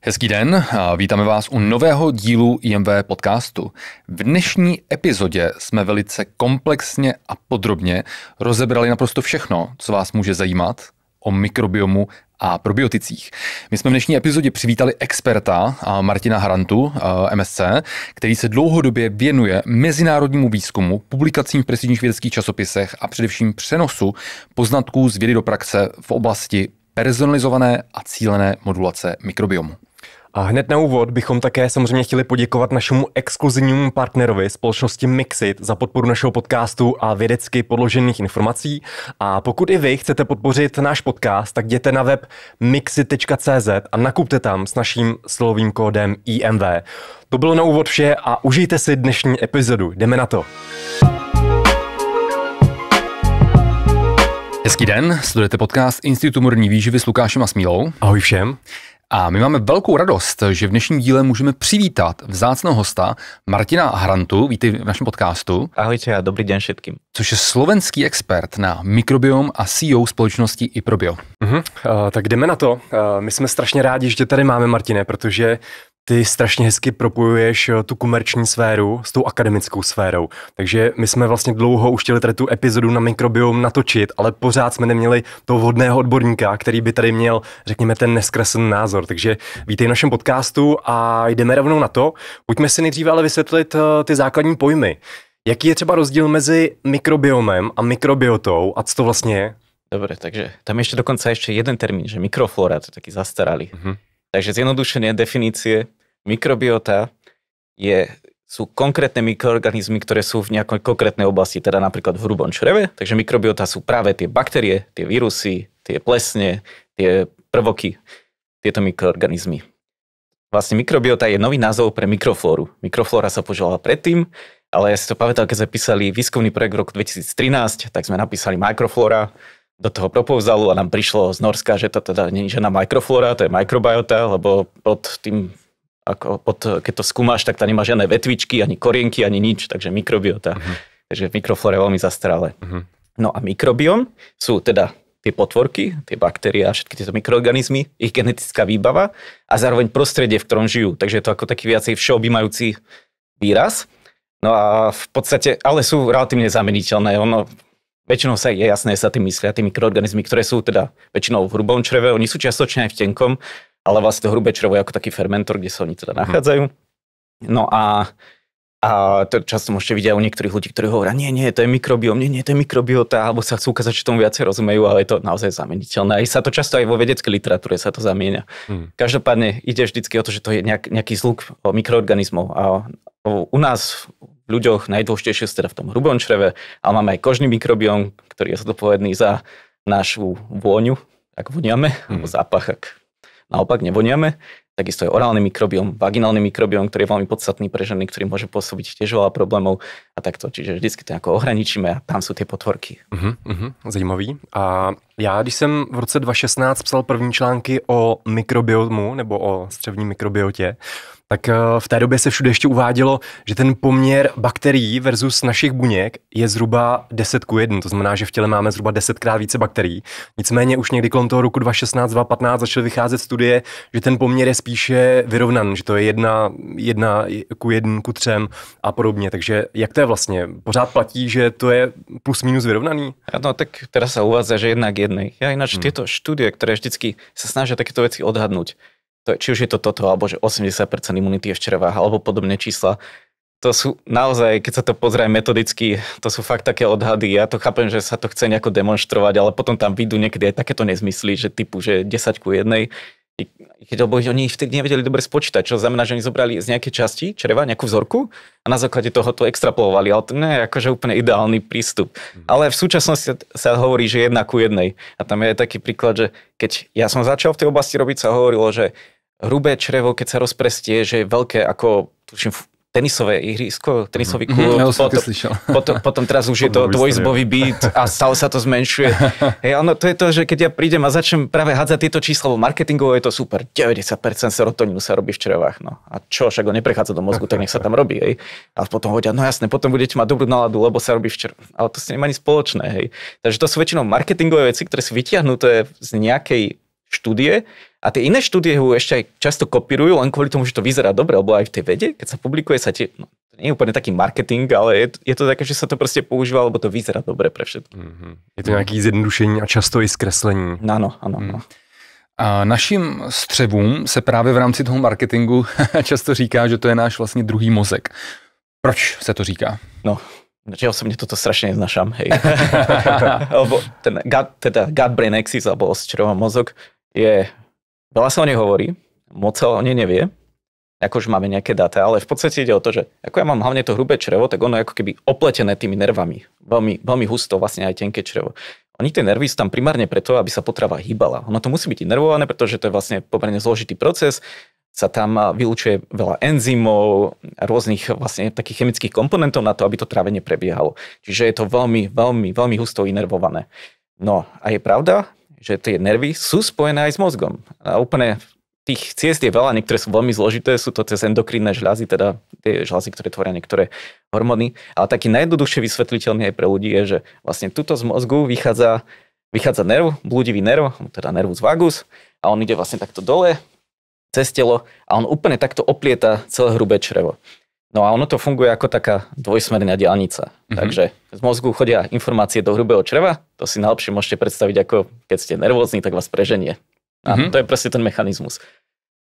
Hezký den a vítáme vás u nového dílu IMV podcastu. V dnešní epizodě jsme velice komplexně a podrobně rozebrali naprosto všechno, co vás může zajímat o mikrobiomu a probioticích. My jsme v dnešní epizodě přivítali experta Martina Harantu, MSc, který se dlouhodobě věnuje mezinárodnímu výzkumu, publikacím v prestižních vědeckých časopisech a především přenosu poznatků z vědy do praxe v oblasti personalizované a cílené modulace mikrobiomu. A hned na úvod bychom také samozřejmě chtěli poděkovat našemu exkluzivnímu partnerovi společnosti Mixit za podporu našeho podcastu a vědecky podložených informací. A pokud i vy chcete podpořit náš podcast, tak jděte na web mixit.cz a nakupte tam s naším slovým kódem IMV. To bylo na úvod vše a užijte si dnešní epizodu. Jdeme na to. Hezký den, sledujete podcast Institutu moderní výživy s Lukášem a Smílou. Ahoj všem. A my máme velkou radost, že v dnešním díle můžeme přivítat vzácného hosta Martina Harantu, vítej v našem podcastu. Ahojte a dobrý den všetkým. Což je slovenský expert na mikrobiom a CEO společnosti iProbio. Tak jdeme na to. My jsme strašně rádi, že tě tady máme, Martine, protože ty strašně hezky propojuješ tu komerční sféru s tou akademickou sférou. Takže my jsme vlastně dlouho už chtěli tady tu epizodu na mikrobiom natočit, ale pořád jsme neměli toho vhodného odborníka, který by tady měl, řekněme, ten neskreslený názor. Takže vítej v našem podcastu a jdeme rovnou na to. Pojďme si nejdříve ale vysvětlit ty základní pojmy. Jaký je třeba rozdíl mezi mikrobiomem a mikrobiotou a co to vlastně je? Dobre, takže tam ešte dokonca jeden termín, že mikroflóra, to je taký zastaralý. Takže zjednodušenie definície mikrobiota sú konkrétne mikroorganizmy, ktoré sú v nejakej konkrétnej oblasti, teda napríklad v hrubom čreve. Takže mikrobiota sú práve tie baktérie, tie vírusy, tie plesne, tie prvoky, tieto mikroorganizmy. Vlastne mikrobiota je nový názov pre mikroflóru. Mikroflóra sa používala predtým, ale ja si to pamätal, keď sme písali výskumný projekt v roku 2013, tak sme napísali mikroflóra do toho propouzalu a nám prišlo z Norska, že to teda nie je žiadna mikroflóra, to je mikrobiota, lebo keď to skúmaš, tak tam nemá žiadne vetvičky, ani korienky, ani nič, takže mikrobiota. Takže mikroflóra je veľmi zastaralé. No a mikrobiom sú teda tie potvorky, tie baktérie a všetky tieto mikroorganizmy, ich genetická výbava a zároveň prostredie, v ktorom žijú. Takže je to ako taký viacej všeobjímajúci výraz. No a v podstate, ale sú relatívne zameniteľné. Väčšinou sa je jasné, sa tým myslia tie mikroorganizmy, ktoré sú teda väčšinou v hrubom čreve, oni sú čiastočne aj v tenkom, ale vlastne to hrubé črevo je ako taký fermentor, kde sa oni teda nachádzajú. No a to často môžete vidieť u niektorých ľudí, ktorí hovoria, nie, to je mikrobiom, nie, to je mikrobiota, alebo sa chcú ukázať, že tomu viacej rozumejú, ale je to naozaj zameniteľné. Aj sa to často aj vo vedeckej literatúre sa to zamieňa. Každopádne ide vždycky o to, že to je nejaký zlúk mikroorganizmov. A u nás v ľuďoch najdôležitejšie sú teda v tom hrubom čreve, ale máme aj kožný mikrobióm, ktorý je zodpovedný za našu vôňu, ak voniame, alebo zápach, ak naopak nevoniame. Takisto je orálny mikrobióm, vaginálny mikrobióm, ktorý je veľmi podstatný pre ženy, ktorý môže pôsobiť tiež veľa problémov a takto. Čiže vždycky to ako ohraničíme a tam sú tie potvorky. Zajímavý. A já, když jsem v roce 2016 psal první články o mikrobiomu nebo o střevní mikrobiotě, tak v té době se všude ještě uvádělo, že ten poměr bakterií versus našich buněk je zhruba 10:1. To znamená, že v těle máme zhruba 10krát více bakterií. Nicméně už někdy kolem toho roku 2016-2015 začaly vycházet studie, že ten poměr je spíše vyrovnaný, že to je 1:1:3 a podobně. Takže jak to je vlastně? Pořád platí, že to je plus minus vyrovnaný? No tak teraz sa uvádza, že 1:1. Ja ináč tieto štúdie, ktoré vždycky sa snažia takéto veci odhadnúť, či už je to toto, alebo že 80% imunity je v črevách, alebo podobné čísla. To sú naozaj, keď sa to pozrie metodicky, to sú fakt také odhady. Ja to chápem, že sa to chce nejako demonštrovať, ale potom tam vyjdú niekedy aj takéto nezmysly, že typu, že 10:1. Keď oni vtedy nevedeli dobre spočítať, čo znamená, že oni zobrali z nejakej časti čreva, nejakú vzorku a na základe toho to extrapolovali, ale to nie je akože úplne ideálny prístup. Ale v súčasnosti sa hovorí, že 1:1. A tam je taký príklad, že keď ja som začal v tej oblasti robiť, sa hovorilo, že hrubé črevo, keď sa rozprestie, že je veľké ako, tuším, tenisové ihrisko, tenisový klub. Potom teraz už je to dvojizbový byt a stále sa to zmenšuje. Hej, ono to je to, že keď ja prídem a začnem práve hádzať tieto čísla, lebo marketingovo je to super. 90% serotonínu sa robí v črevách. No. A čo, však ho neprechádza do mozgu, tak nech sa tam robí. Hej. A potom hovoria, no jasne, potom budete mať dobrú náladu, lebo sa robí v črevách. Ale to s tým nemá ani spoločné. Hej. Takže to sú väčšinou marketingové veci, ktoré sú vytiahnuté z nejakej štúdie a tie iné štúdie ho ešte aj často kopírujú, len kvôli tomu, že to vyzerá dobre, lebo aj v tej vede, keď sa publikuje sa tie, no, to nie je úplne taký marketing, ale je to také, že sa to proste používa, lebo to vyzerá dobre pre všetkých. Je to nějaký zjednodušení a často i zkreslení. Áno. A našim střevům se právě v rámci toho marketingu často říká, že to je náš vlastně druhý mozek. Proč se to říká? No, ja osobne toto strašne neznašam, hej. Lebo ten gut-brain axis, alebo črevo mozog, veľa sa o nej hovorí, moc sa o nej nevie, ako už máme nejaké dáta, ale v podstate ide o to, že ako ja mám hlavne to hrubé črevo, tak ono je ako keby opletené tými nervami. Veľmi, veľmi husto, vlastne aj tenké črevo. Oni tie nervy sú tam primárne preto, aby sa potrava hýbala. Ono to musí byť inervované, pretože to je vlastne pomerne zložitý proces, sa tam vylučuje veľa enzymov a rôznych vlastne takých chemických komponentov na to, aby to trávenie prebiehalo. Čiže je to veľmi, veľmi, veľmi husto inervované. No a je pravda, že tie nervy sú spojené aj s mozgom. A úplne tých ciest je veľa, niektoré sú veľmi zložité, sú to cez endokrinné žľazy, teda tie žľazy, ktoré tvoria niektoré hormóny. Ale taký najjednoduchšie vysvetliteľný aj pre ľudí je, že vlastne tuto z mozgu vychádza nerv, blúdivý nerv, teda nervus vagus, a on ide vlastne takto dole cez telo a on úplne takto oplieta celé hrubé črevo. No a ono to funguje ako taká dvojsmerná diaľnica. Takže z mozgu chodia informácie do hrubého čreva, to si najlepšie môžete predstaviť, ako keď ste nervózni, tak vás preženie. A to je proste ten mechanizmus.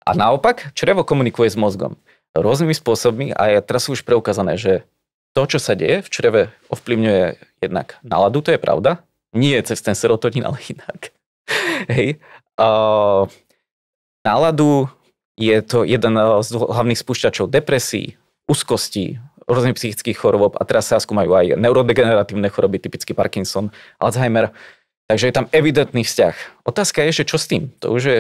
A naopak, črevo komunikuje s mozgom rôznymi spôsobmi a teraz sú už preukázané, že to, čo sa deje v čreve, ovplyvňuje jednak náladu, to je pravda, nie cez ten serotonín, ale inak. Hej. Náladu je to jeden z hlavných spúšťačov depresí, úzkosti, rôznych psychických chorôb a teraz sa skúmajú aj neurodegeneratívne choroby, typicky Parkinson, Alzheimer. Takže je tam evidentný vzťah. Otázka je, že čo s tým? To už je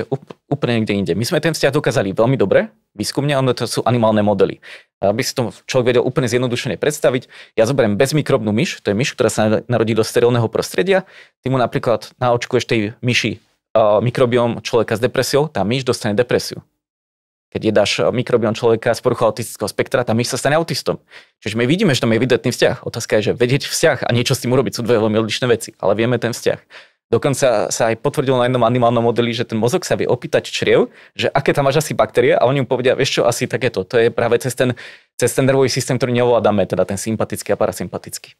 úplne niekde inde. My sme ten vzťah dokázali veľmi dobre, výskumne, ale to sú animálne modely. Aby si to človek vedel úplne zjednodušene predstaviť, ja zoberiem bezmikrobnú myš, to je myš, ktorá sa narodí do sterilného prostredia, ty mu napríklad naočkuješ tej myši mikrobióm človeka s depresiou, tá myš dostane depresiu. Keď jedáš mikrobióm človeka z poruchou autistického spektra, tá myš sa stane autistom. Čiže my vidíme, že tam je evidentný vzťah. Otázka je, že vedieť vzťah a niečo s tým urobiť sú dve veľmi odlišné veci, ale vieme ten vzťah. Dokonca sa aj potvrdilo na jednom animálnom modeli, že ten mozog sa vie opýtať čriev, že aké tam máš asi baktérie a oni mu povedia, vieš čo, asi takéto. To je práve cez ten nervový systém, ktorý neovládame, teda ten sympatický a parasympatický.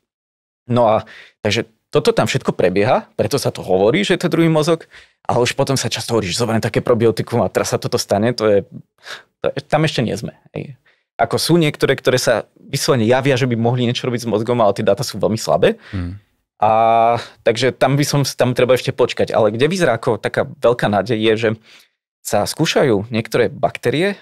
No a takže toto tam všetko prebieha, preto sa to hovorí, že je to druhý mozog, ale už potom sa často hovorí, že zoberiem také probiotikum a teraz sa toto stane, tam ešte nie sme. Hej. Ako sú niektoré, ktoré sa vyslovene javia, že by mohli niečo robiť s mozgom, ale tie dáta sú veľmi slabé. A takže tam treba ešte počkať. Ale kde vyzerá ako taká veľká nádej je, že sa skúšajú niektoré baktérie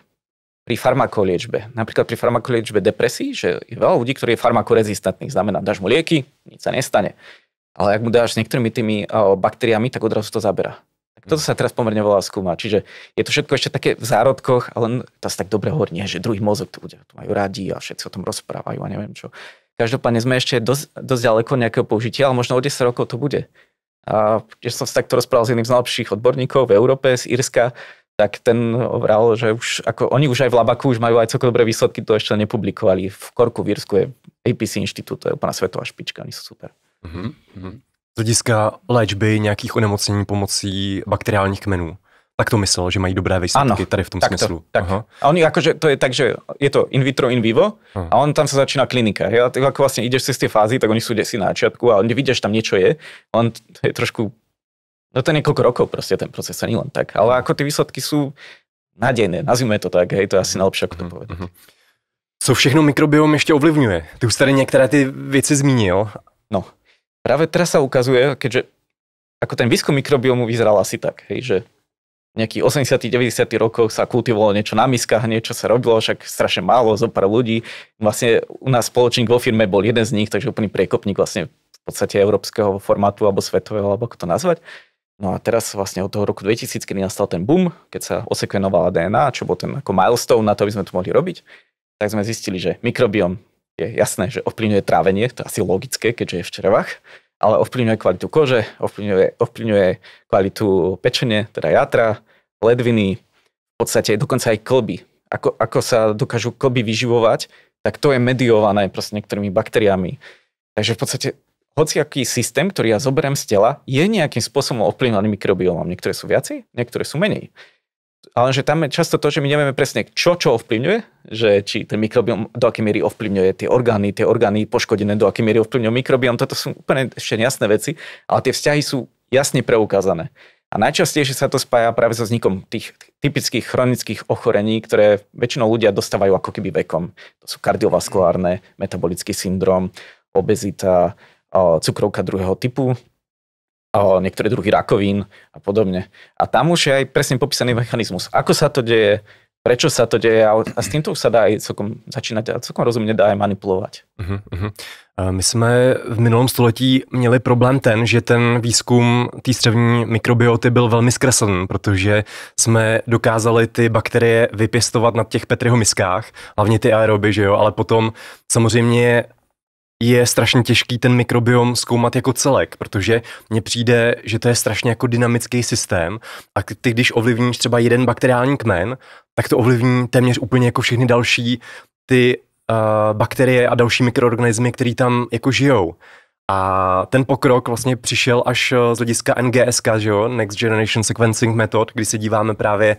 pri farmakoliečbe. Napríklad pri farmakoliečbe depresí, že je veľa ľudí, ktorí je farmakorezistentných. Znamená, dáš mu lieky, nič sa nestane. Ale ak mu dáš s niektorými tými baktériami, tak odrazu to zabera. Tak toto sa teraz pomerne veľa skúma. Čiže je to všetko ešte také v zárodkoch, ale to sa tak dobre hovorí, nie, že druhý mozog to ľudia to majú radi a všetci o tom rozprávajú a neviem čo. Každopádne sme ešte dosť ďaleko nejakého použitia, ale možno o 10 rokov to bude. A keď som sa takto rozprával s jedným z najlepších odborníkov v Európe, z Írska, tak ten vral, že už ako oni už aj v Labaku už majú aj celkom dobré výsledky, to ešte nepublikovali. V Corku v Írsku je APC inštitút, to je úplná svetová špička, oni sú super. Z hlediska léčby nějakých onemocnění pomocí bakteriálních kmenů. Tak to myslel, že mají dobré výsledky tady v tom smyslu. Tak. A oni akože, to je tak, že je to in vitro, in vivo a on tam sa začína klinika. Ja, ty ako vlastne ideš cez tie fázy, tak oni sú desi na začiatku a oni vidia, že tam niečo je. On to je trošku, no to je niekoľko rokov proste ten proces, ani len tak. Ale ako tie výsledky sú nádejné, nazvime to tak, hej, to je asi najlepšie, ako to povedať. Co všechno mikrobiom ještě ovlivňuje? Ty už tady některé ty věci zmínil. No, práve teraz sa ukazuje, keďže ako ten výskum mikrobiomu vyzeral asi tak, hej, že v nejakých 80-90 rokoch sa kultivovalo niečo na miskách, niečo sa robilo, však strašne málo, zo pár ľudí. Vlastne u nás spoločník vo firme bol jeden z nich, takže úplný priekopník vlastne v podstate európskeho formátu alebo svetového, alebo ako to nazvať. No a teraz vlastne od toho roku 2000, kedy nastal ten boom, keď sa osekvenovala DNA, čo bol ten ako milestone na to, aby sme to mohli robiť, tak sme zistili, že mikrobióm je jasné, že ovplyvňuje trávenie, to je asi logické, keďže je v črevách, ale ovplyvňuje kvalitu kože, ovplyvňuje kvalitu pečene, teda játra, ledviny, v podstate dokonca aj klby. Ako sa dokážu klby vyživovať, tak to je mediované proste niektorými baktériami. Takže v podstate hociaký systém, ktorý ja zoberiem z tela, je nejakým spôsobom ovplyvňovaný mikrobiomom. Niektoré sú viacej, niektoré sú menej. Ale že tam je často to, že my nevieme presne, čo ovplyvňuje, že či ten mikrobióm do akej miery ovplyvňuje tie orgány poškodené, do akej miery ovplyvňuje mikrobióm. Toto sú úplne ešte nejasné veci, ale tie vzťahy sú jasne preukázané. A najčastejšie sa to spája práve so vznikom tých typických chronických ochorení, ktoré väčšinou ľudia dostávajú ako keby vekom. To sú kardiovaskulárne, metabolický syndrom, obezita, cukrovka druhého typu, niektoré druhy rakovín a podobne. A tam už je aj presne popísaný mechanizmus. Ako sa to deje, prečo sa to deje a s týmto už sa dá aj celkom rozumne dá aj manipulovať. My jsme v minulém století měli problém ten, že ten výzkum té střevní mikrobioty byl velmi zkreslený, protože jsme dokázali ty bakterie vypěstovat na těch Petriho miskách, hlavně ty aeroby, že jo, ale potom samozřejmě je strašně těžký ten mikrobiom zkoumat jako celek, protože mně přijde, že to je strašně jako dynamický systém a ty, když ovlivníš třeba jeden bakteriální kmen, tak to ovlivní téměř úplně jako všechny další ty bakterie a další mikroorganismy, který tam jako žijou. A ten pokrok vlastně přišel až z hlediska NGSK, že jo? Next Generation Sequencing Method, kdy se díváme právě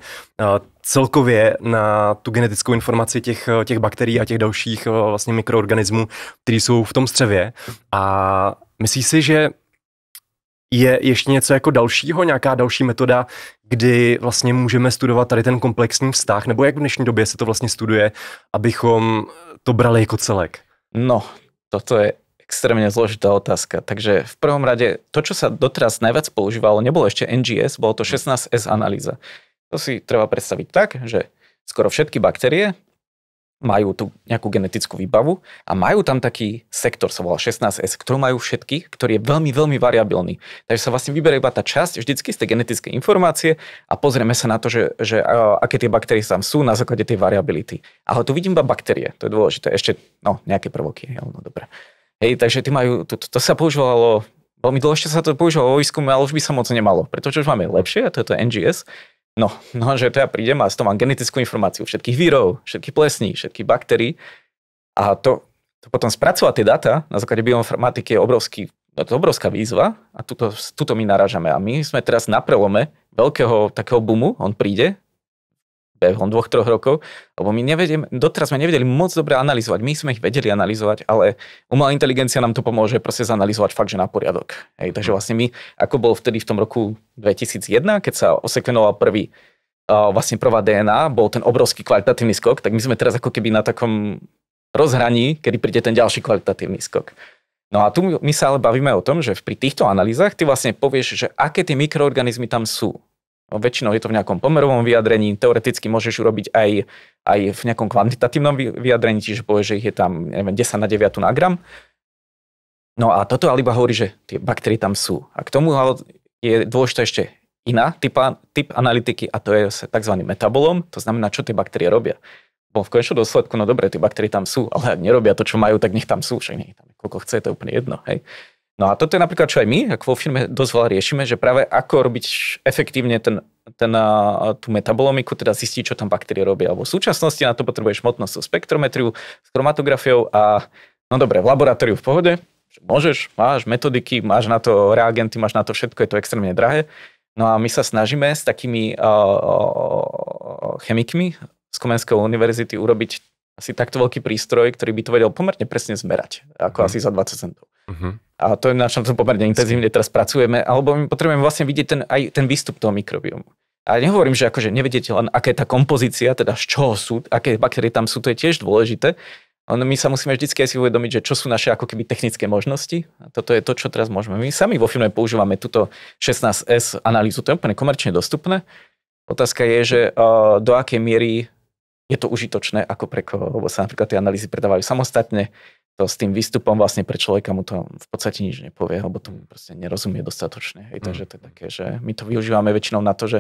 celkově na tu genetickou informaci těch bakterií a těch dalších vlastně mikroorganismů, který jsou v tom střevě. A myslíš si, že je ještě něco jako dalšího, nějaká další metoda, kdy vlastně můžeme studovat tady ten komplexní vztah, nebo jak v dnešní době se to vlastně studuje, abychom to brali jako celek? No, toto je extrémne zložitá otázka. Takže v prvom rade, to, čo sa doteraz najviac používalo, nebolo ešte NGS, bolo to 16S analýza. To si treba predstaviť tak, že skoro všetky baktérie majú tú nejakú genetickú výbavu a majú tam taký sektor, sa volá 16S, ktorú majú všetky, ktorý je veľmi, veľmi variabilný. Takže sa vlastne vyberie iba tá časť vždycky z tej genetickej informácie a pozrieme sa na to, že aké tie baktérie tam sú na základe tej variability. Ale tu vidím iba baktérie, to je dôležité. Ešte nejaké prvoky, no dobre. Hej, takže to sa používalo, veľmi dlho sa to používalo vo výskume, ale už by sa moc nemalo, pretože už máme lepšie, a to je to NGS. No, že to ja prídem a z toho mám genetickú informáciu všetkých vírov, všetkých plesní, všetkých baktérií a to potom spracovať tie dáta na základe bioinformatiky je obrovská výzva a tuto my narážame. A my sme teraz na prelome veľkého takého boomu, on príde, behom 2-3 rokov, lebo doteraz sme nevedeli moc dobre analyzovať. My sme ich vedeli analyzovať, ale umelá inteligencia nám to pomôže proste zanalizovať fakt, že na poriadok. Hej, takže vlastne my, ako bol vtedy v tom roku 2001, keď sa osekvenoval prvá DNA, bol ten obrovský kvalitatívny skok, tak my sme teraz ako keby na takom rozhraní, kedy príde ten ďalší kvalitatívny skok. No a tu my sa ale bavíme o tom, že pri týchto analýzach ty vlastne povieš, že aké tie mikroorganizmy tam sú. Väčšinou je to v nejakom pomerovom vyjadrení, teoreticky môžeš urobiť aj v nejakom kvantitatívnom vyjadrení, čiže povieš, že ich je tam 10 na 9 na gram. No a toto ale iba hovorí, že tie baktérie tam sú. A k tomu ale je dôležité ešte iná typ analytiky a to je tzv. Metabolom, to znamená, čo tie baktérie robia. Bo v konečnom dôsledku, no dobre, tie baktérie tam sú, ale ak nerobia to, čo majú, tak nech tam sú, však nech tam koľko chce, to je úplne jedno, hej. No a toto je napríklad, čo aj my, ako vo firme dosť veľa riešime, že práve ako robiť efektívne tú metabolomiku, teda zistiť, čo tam baktérie robia. Lebo v súčasnosti na to potrebuješ hmotnostnú spektrometriu s chromatografiou a no dobre, v laboratóriu v pohode, môžeš, máš metodiky, máš na to reagenty, máš na to všetko, je to extrémne drahé. No a my sa snažíme s takými chemikmi z Komenskej univerzity urobiť asi takto veľký prístroj, ktorý by to vedel pomerne presne zmerať, ako asi za 20 centov. A to je na čom pomerne intenzívne teraz pracujeme, alebo my potrebujeme vlastne vidieť aj ten výstup toho mikrobiomu. A nehovorím, že akože nevedieť len, aká je tá kompozícia, teda z čoho sú, aké baktérie tam sú, to je tiež dôležité. Ale my sa musíme vždycky aj si uvedomiť, že čo sú naše ako keby technické možnosti. A toto je to, čo teraz môžeme. My sami vo firme používame túto 16S analýzu, to je úplne komerčne dostupné. Otázka je, že do akej miery je to užitočné, ako pre koho, lebo sa napríklad tie analýzy predávajú samostatne. To s tým výstupom vlastne pre človeka mu to v podstate nič nepovie, lebo to proste nerozumie dostatočne. Hej, takže to je také, že my to využívame väčšinou na to, že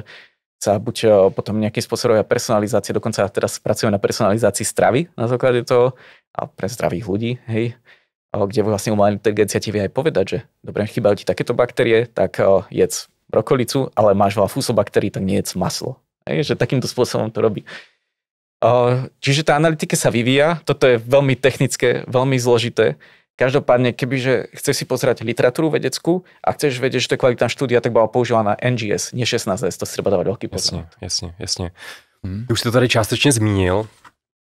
sa buď potom nejakým spôsobom personalizácie, dokonca teraz pracujeme na personalizácii stravy na základe toho a pre zdravých ľudí, hej, kde vlastne umelá inteligencia ti vie aj povedať, že dobre, chýbajú ti takéto baktérie, tak jedz brokolicu, ale máš veľa fusobaktérií, tak nejedz maslo. Hej, že takýmto spôsobom to robí. Čiže tá analytika sa vyvíja, toto je veľmi technické, veľmi zložité. Každopádne, kebyže chceš si pozerať literatúru vedeckú a chceš vedieť, že to je kvalitná štúdia, tak bola používaná NGS, nie 16S, to si treba dávať veľký pozor. Jasně. Ty už jsi to tady částečně zmínil,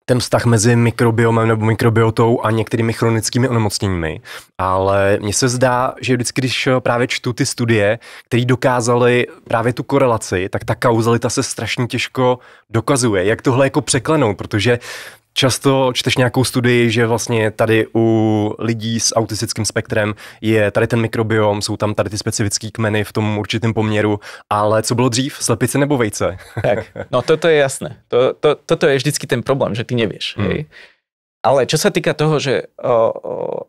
ten vztah mezi mikrobiomem nebo mikrobiotou a některými chronickými onemocněními, ale mně se zdá, že vždycky, když právě čtu ty studie, které dokázaly právě tu korelaci, tak ta kauzalita se strašně těžko dokazuje. Jak tohle jako překlenout, protože často čteš nějakou studii, že vlastně tady u lidí s autistickým spektrem je tady ten mikrobiom, jsou tam tady ty specifické kmeny v tom určitém poměru, ale co bylo dřív, slepice nebo vejce? Tak, no toto je jasné. Toto je vždycky ten problém, že ty nevieš. Hej? Ale čo sa týka toho, že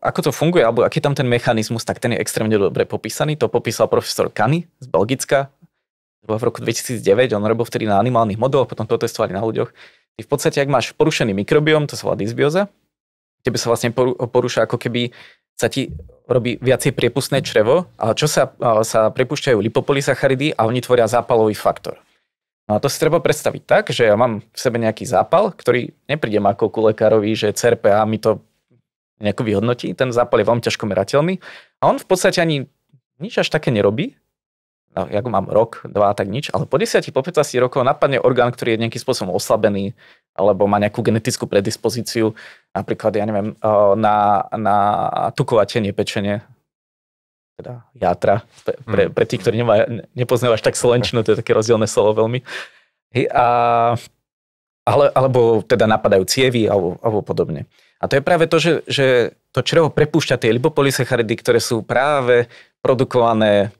ako to funguje, alebo aký tam ten mechanizmus, tak ten je extrémne dobre popísaný. To popísal profesor Kani z Belgicka. V roku 2009, on robil vtedy na animálnych modeloch, potom to testovali na ľuďoch. Ty v podstate, ak máš porušený mikrobióm, to sa volá dysbióza, tebe sa vlastne porúša, ako keby sa ti robí viacej priepustné črevo, ale čo sa prepúšťajú lipopolysacharidy a oni tvoria zápalový faktor. No a to si treba predstaviť tak, že ja mám v sebe nejaký zápal, ktorý neprídem ako ku lekárovi, že CRPA mi to nejako vyhodnotí, ten zápal je veľmi ťažko merateľný a on v podstate ani nič až také nerobí. No, ja mám rok, 2, tak nič, ale po 10, po 15 rokov napadne orgán, ktorý je nejakým spôsobom oslabený, alebo má nejakú genetickú predispozíciu, napríklad, ja neviem, na tukovatenie pečenie, teda játra, pre tých, ktorí nepoznajú až tak slovenčinu, to je také rozdielne slovo veľmi. Alebo teda napadajú cievy, alebo podobne. A to je práve to, že to črevo prepúšťa tie lipopolysacharidy, ktoré sú práve produkované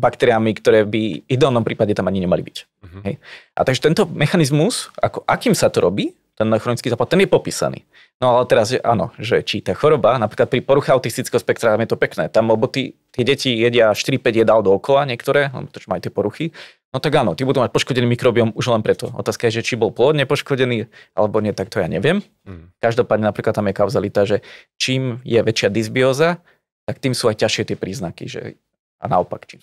baktériami, ktoré by v ideálnom prípade tam ani nemali byť. Hej. A takže tento mechanizmus, akým sa to robí, ten chronický zápal, ten je popísaný. No ale teraz, že áno, že či tá choroba, napríklad pri poruche autistického spektra je to pekné, tam lebo tie deti jedia 4-5 jedál dookola niektoré, to čo majú tie poruchy, no tak áno, tí budú mať poškodený mikrobióm už len preto. Otázka je, že či bol plod nepoškodený, alebo nie, tak to ja neviem. Každopádne napríklad tam je kauzalita, že čím je väčšia dysbióza, tak tým sú aj ťažšie tie príznaky, že a naopak, čím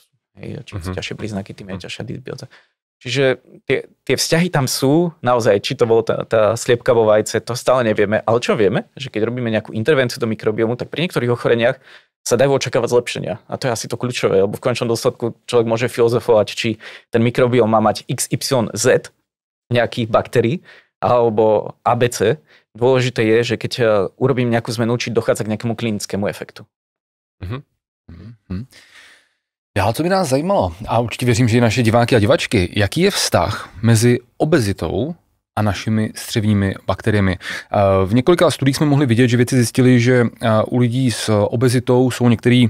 sú ťažšie príznaky, tým je ťažšia dysbióza. Čiže tie vzťahy tam sú, naozaj, či to bolo tá sliepka vo vajce, to stále nevieme, ale čo vieme, že keď robíme nejakú intervenciu do mikrobiomu, tak pri niektorých ochoreniach sa dajú očakávať zlepšenia. A to je asi to kľúčové, lebo v končnom dôsledku človek môže filozofovať, či ten mikrobióm má mať XYZ nejakých baktérií, alebo ABC. Dôležité je, že keď urobím nejakú zmenu, či dochádza k nejakému klinickému efektu. Já, co by nás zajímalo, a určitě věřím, že i naše diváky a divačky, jaký je vztah mezi obezitou a našimi střevními bakteriemi. V několika studiích jsme mohli vidět, že vědci zjistili, že u lidí s obezitou jsou některý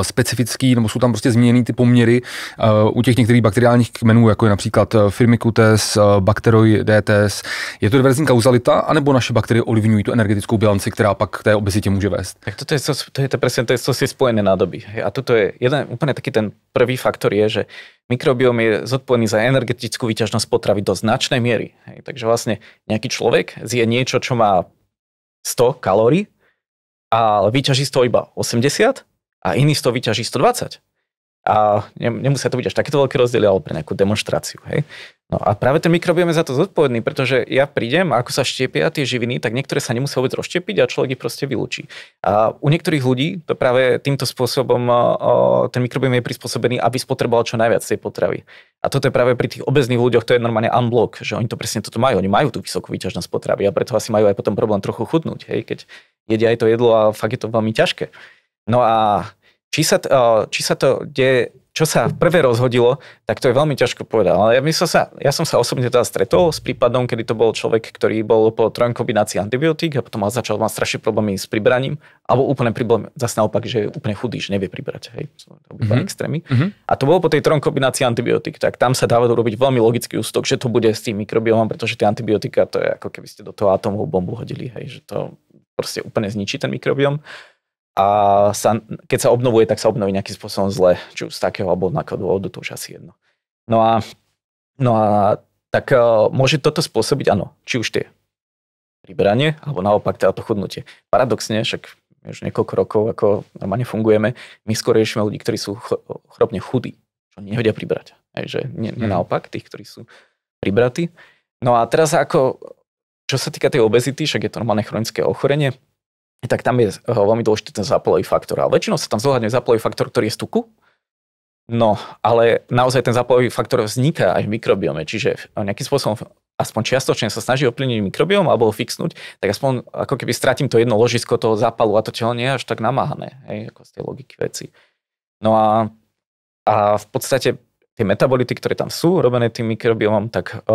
specifický, nebo jsou tam prostě změněný ty poměry u těch některých bakteriálních kmenů, jako je například Firmicutes, Bacteroidetes. Je to diverzní kauzalita, anebo naše bakterie ovlivňují tu energetickou bilanci, která pak k té obezitě může vést? Tak to je presne to si spojené nádoby. A toto je jeden úplne taký ten prvý faktor je, že mikrobióm je zodpovedný za energetickú výťažnosť potravy do značnej miery. Takže vlastne nejaký človek zje niečo, čo má 100 kalórií, ale vyťaží z toho iba 80 a iný z toho vyťaží 120. A nemusia to byť až takéto veľké rozdiely, ale pre nejakú demonstráciu. Hej? No a práve ten mikrobióm je za to zodpovedný, pretože ja prídem a ako sa štiepia tie živiny, tak niektoré sa nemusia vôbec rozštiepiť a človek ich proste vylúči. A u niektorých ľudí to práve týmto spôsobom ten mikrobióm je prispôsobený, aby spotreboval čo najviac tej potravy. A toto je práve pri tých obezných ľuďoch, to je normálne unblock, že oni to presne toto majú. Oni majú tú vysokú výťažnosť potravy a preto asi majú aj potom problém trochu chudnúť, hej? Keď jedia aj to jedlo a fakt je to veľmi ťažké. No a či sa to deje, čo sa prvé rozhodilo, tak to je veľmi ťažko povedať. Ale ja som sa osobne teda stretol s prípadom, kedy to bol človek, ktorý bol po trojkombinácii antibiotík a potom začal mať strašné problémy s pribraním, alebo úplne problém, zase naopak, že je úplne chudý, že nevie pribrať. Hej, to by extrémy. A to bolo po tej trojkombinácii antibiotík, tak tam sa dáva urobiť veľmi logický ústok, že to bude s tým mikrobiomom, pretože tie antibiotika, to je ako keby ste do toho atómovú bombu hodili, hej, že to proste úplne zničí ten mikrobióm. A keď sa obnovuje, tak sa obnoví nejakým spôsobom zle, či už z takého alebo onakého dôvodu, to už asi jedno. No a tak môže toto spôsobiť, áno, či už tie priberanie, alebo naopak teda to chudnutie. Paradoxne, však už niekoľko rokov, ako normálne fungujeme, my skôr riešime ľudí, ktorí sú chorobne chudí, čo nevedia pribrať. Že nie naopak, tých, ktorí sú pribratí. No a teraz čo sa týka tej obezity, však je to normálne chronické ochorenie, tak tam je veľmi dôležitý ten zápalový faktor. Ale väčšinou sa tam zohľadňuje zápalový faktor, ktorý je z tuku. No, ale naozaj ten zápalový faktor vzniká aj v mikrobiome, čiže nejakým spôsobom aspoň čiastočne sa snaží ovplyvniť mikrobióm alebo ho fixnúť, tak aspoň ako keby stratím to jedno ložisko toho zápalu a to telo nie je až tak namáhané, hej, ako z tej logiky veci. No a v podstate tie metabolity, ktoré tam sú robené tým mikrobiomom, tak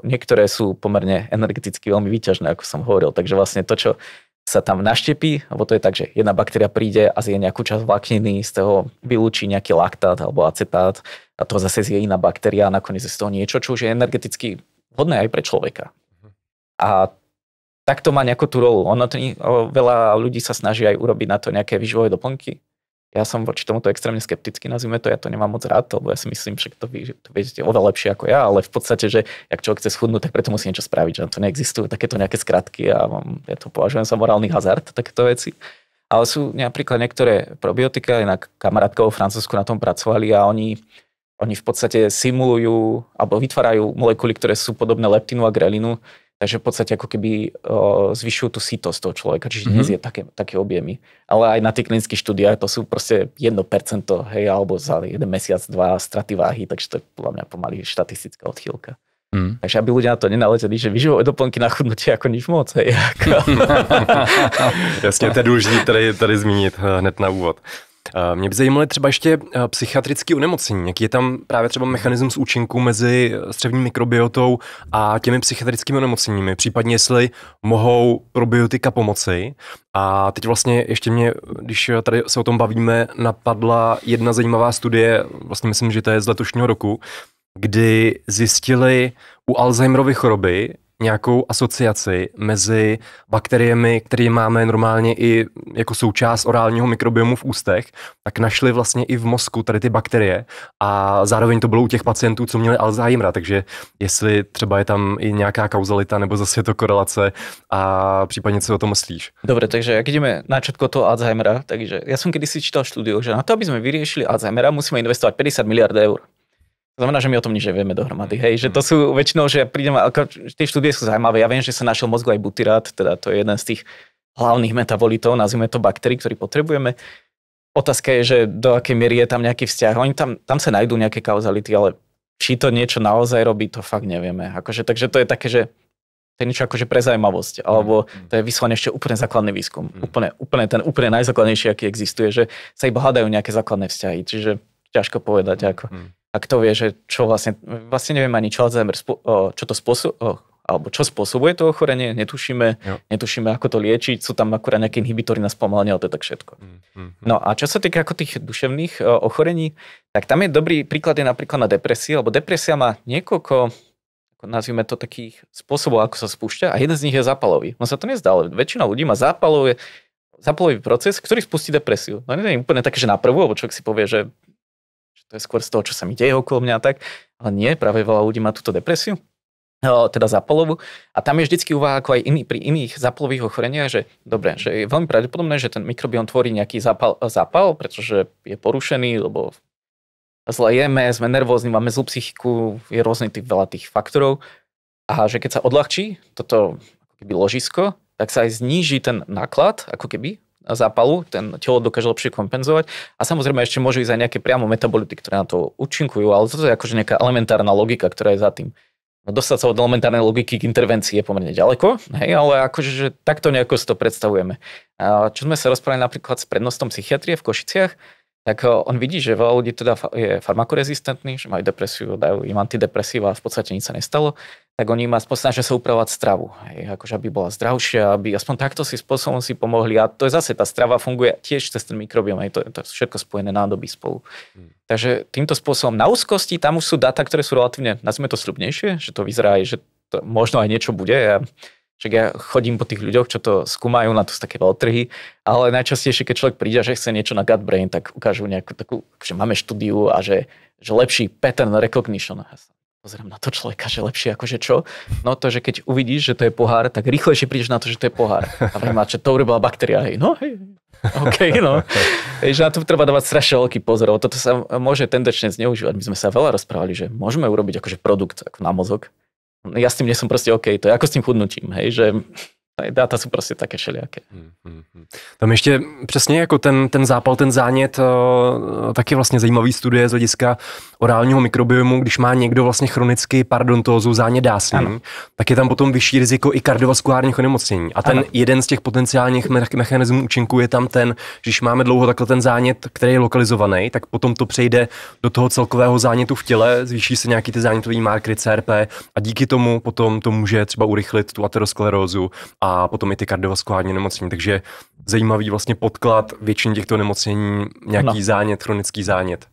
niektoré sú pomerne energeticky veľmi výťažné, ako som hovoril. Takže vlastne to, čo sa tam naštepí, alebo to je tak, že jedna baktéria príde a zje nejakú časť vlákniny, z toho vylúči nejaký laktát alebo acetát a to zase zje iná baktéria a nakoniec je z toho niečo, čo už je energeticky vhodné aj pre človeka. A takto má nejakú tú rolu. Veľa ľudí sa snaží aj urobiť na to nejaké výživové doplnky. Ja som voči tomuto extrémne skeptický, nazvime to, ja to nemám moc rád, lebo ja si myslím, že to viete oveľa lepšie ako ja, ale v podstate, že ak človek chce schudnúť, tak preto musí niečo spraviť, že to neexistujú takéto nejaké skratky a ja to považujem za morálny hazard, takéto veci. Ale sú napríklad niektoré probiotika, inak kamarátka vo Francúzsku na tom pracovali a oni v podstate simulujú alebo vytvárajú molekuly, ktoré sú podobné leptinu a grelinu, takže v podstate ako keby zvyšujú tú sytosť toho človeka, čiže nezje také objemy. Ale aj na tých klinických štúdiách to sú proste 1%, hej, alebo za 1 mesiac, 2 straty váhy, takže to je podľa mňa pomaly štatistická odchýlka. Takže aby ľudia na to nenaleteli, že vyživové doplnky na chudnutie ako nič moc. Hej, ako. Jasně, to je důležité tady zmínit hned na úvod. Mě by zajímaly třeba ještě psychiatrické onemocnění. Jaký je tam právě třeba mechanismus účinku mezi střevní mikrobiotou a těmi psychiatrickými onemocněními? Případně jestli mohou probiotika pomoci. A teď vlastně ještě mě, když tady se o tom bavíme, napadla jedna zajímavá studie, vlastně myslím, že to je z letošního roku, kdy zjistili u Alzheimerovy choroby nějakou asociaci mezi bakteriemi, které máme normálně i jako součást orálního mikrobiomu v ústech, tak našli vlastně i v mozku tady ty bakterie a zároveň to bylo u těch pacientů, co měli Alzheimera, takže jestli třeba je tam i nějaká kauzalita nebo zase je to korelace a případně co o tom myslíš? Dobre, takže ak ideme na všetko toho Alzheimera, takže ja som kedysi čítal štúdiu, že na to, aby sme vyriešili Alzheimera, musíme investovať 50 miliard eur. To znamená, že my o tom nič nevieme dohromady. Hej, že to sú väčšinou, že prídem, tie štúdie sú zaujímavé. Ja viem, že sa našiel mozgu aj butyrát, teda to je jeden z tých hlavných metabolitov, nazvime to baktérií, ktorý potrebujeme. Otázka je, že do akej miery je tam nejaký vzťah. Oni tam sa nájdú nejaké kauzality, ale či to niečo naozaj robí, to fakt nevieme. Takže to je také, že to je niečo akože pre zaujímavosť, alebo to je vyslovene ešte úplne základný výskum. Úplne najzákladnejší, aký existuje, že sa iba hľadajú nejaké základné vzťahy. Čiže ťažko povedať, ako. A kto vie, že čo vlastne neviem ani čo Alzheimer, čo to alebo čo spôsobuje to ochorenie, netušíme, ako to liečiť, sú tam akurát nejaké inhibitory na spomalenie, ale to je tak všetko. No a čo sa týka ako tých duševných ochorení, tak tam je dobrý príklad je napríklad na depresii, lebo depresia má niekoľko, nazvime to takých spôsobov, ako sa spúšťa a jeden z nich je zápalový. No sa to nezdá, ale väčšina ľudí má zápalový proces, ktorý spustí depresiu. No nie je úplne také, že na prvú, lebo človek si povie, že to je skôr z toho, čo sa mi deje okolo mňa tak, ale nie, práve veľa ľudí má túto depresiu, teda zápalovú. A tam je vždycky úvaha ako aj pri iných zápalových ochoreniach, že dobre, že je veľmi pravdepodobné, že ten mikrobióm tvorí nejaký zápal, pretože je porušený, lebo zle jeme, sme nervózni, máme zlú psychiku, je rôzny typ veľa tých faktorov. A že keď sa odľahčí toto ako keby ložisko, tak sa aj zníži ten náklad, ako keby, zápalu, ten telo dokáže lepšie kompenzovať a samozrejme ešte môžu ísť aj nejaké priamo metabolity, ktoré na to účinkujú, ale toto je akože nejaká elementárna logika, ktorá je za tým. No dostať sa od elementárnej logiky k intervencii je pomerne ďaleko, hej, ale akože že takto nejako si to predstavujeme. A čo sme sa rozprávali napríklad s prednostom psychiatrie v Košiciach, tak on vidí, že veľa ľudí teda je farmakorezistentný, že majú depresiu, dajú im antidepresíva a v podstate nič sa nestalo, tak oni ma snažia sa upravovať stravu, hej, akože aby bola zdravšia, aby aspoň takto spôsobom si pomohli a to je zase, tá strava funguje tiež cez ten mikrobióm, hej, to je všetko spojené nádoby spolu. Takže týmto spôsobom na úzkosti tam už sú dáta, ktoré sú relatívne, nazvime to sľubnejšie, že to vyzerá aj, že to možno aj niečo bude. Však ja chodím po tých ľuďoch, čo to skúmajú, na to sú také veľtrhy, ale najčastejšie, keď človek príde, že chce niečo na gut brain, tak ukážu nejakú takú, že máme štúdiu a že lepší pattern recognition. Ja sa pozriem na to človeka, že lepšie akože čo? No to, že keď uvidíš, že to je pohár, tak rýchlejšie prídeš na to, že to je pohár. A vrejme, že to urobila baktéria. Hej, no hej. OK, no. Že na to treba dávať strašne veľký pozor. Toto sa môže tendenčne zneužívať. My sme sa veľa rozprávali, že môžeme urobiť akože produkt ako na mozog. Ja s tým nie som proste OK, to je ako s tým chudnutím, hej, že Dáta jsou prostě také všelijaké. Tam ještě přesně jako ten zápal, ten zánět, taky vlastně zajímavý studie z hlediska orálního mikrobiomu, když má někdo vlastně chronicky parodontózu, zánět dásní, tak je tam potom vyšší riziko i kardiovaskulárních onemocnění. A ten jeden z těch potenciálních mechanismů účinku je tam ten, že když máme dlouho takhle ten zánět, který je lokalizovaný, tak potom to přejde do toho celkového zánětu v těle, zvýší se nějaký ty zánětový markery CRP a díky tomu potom to může třeba urychlit tu aterosklerózu a potom i ty kardiovaskulární nemocnění. Takže zajímavý vlastně podklad většině těchto nemocnění, nějaký zánět, chronický zánět.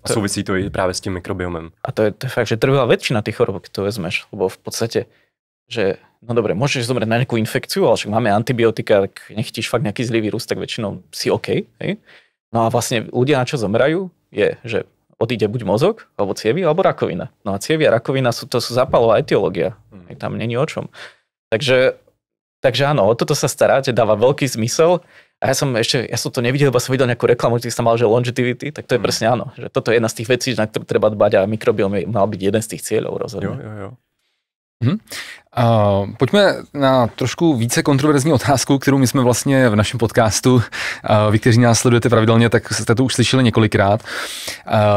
A souvisí to i právě s tím mikrobiomem. A to je fakt, že trvá väčšina tých chorób, keď to vezmeš, lebo v podstate, že no dobre, môžeš zomrieť na nejakú infekciu, ale však máme antibiotika, tak nechytíš fakt nejaký zlý vírus, tak väčšinou si OK. Hej? No a vlastne ľudia, na čo zomerajú, je, že odíde buď mozog, alebo cievy, alebo rakovina. No a cievy a rakovina to sú zápalová etiológia. Tam není o čom. Takže áno, o toto sa staráte, dáva veľký zmysel. A ja som to nevidel, iba som videl nejakú reklamu, ktorý sa mal, že longevity, tak to je presne áno. Že toto je jedna z tých vecí, na ktorú treba dbať a mikrobiom mal byť jeden z tých cieľov rozhodne. Jo. Pojďme na trošku více kontroverzní otázku, kterou my jsme vlastně v našem podcastu, vy, kteří nás sledujete pravidelně, tak jste to už slyšeli několikrát.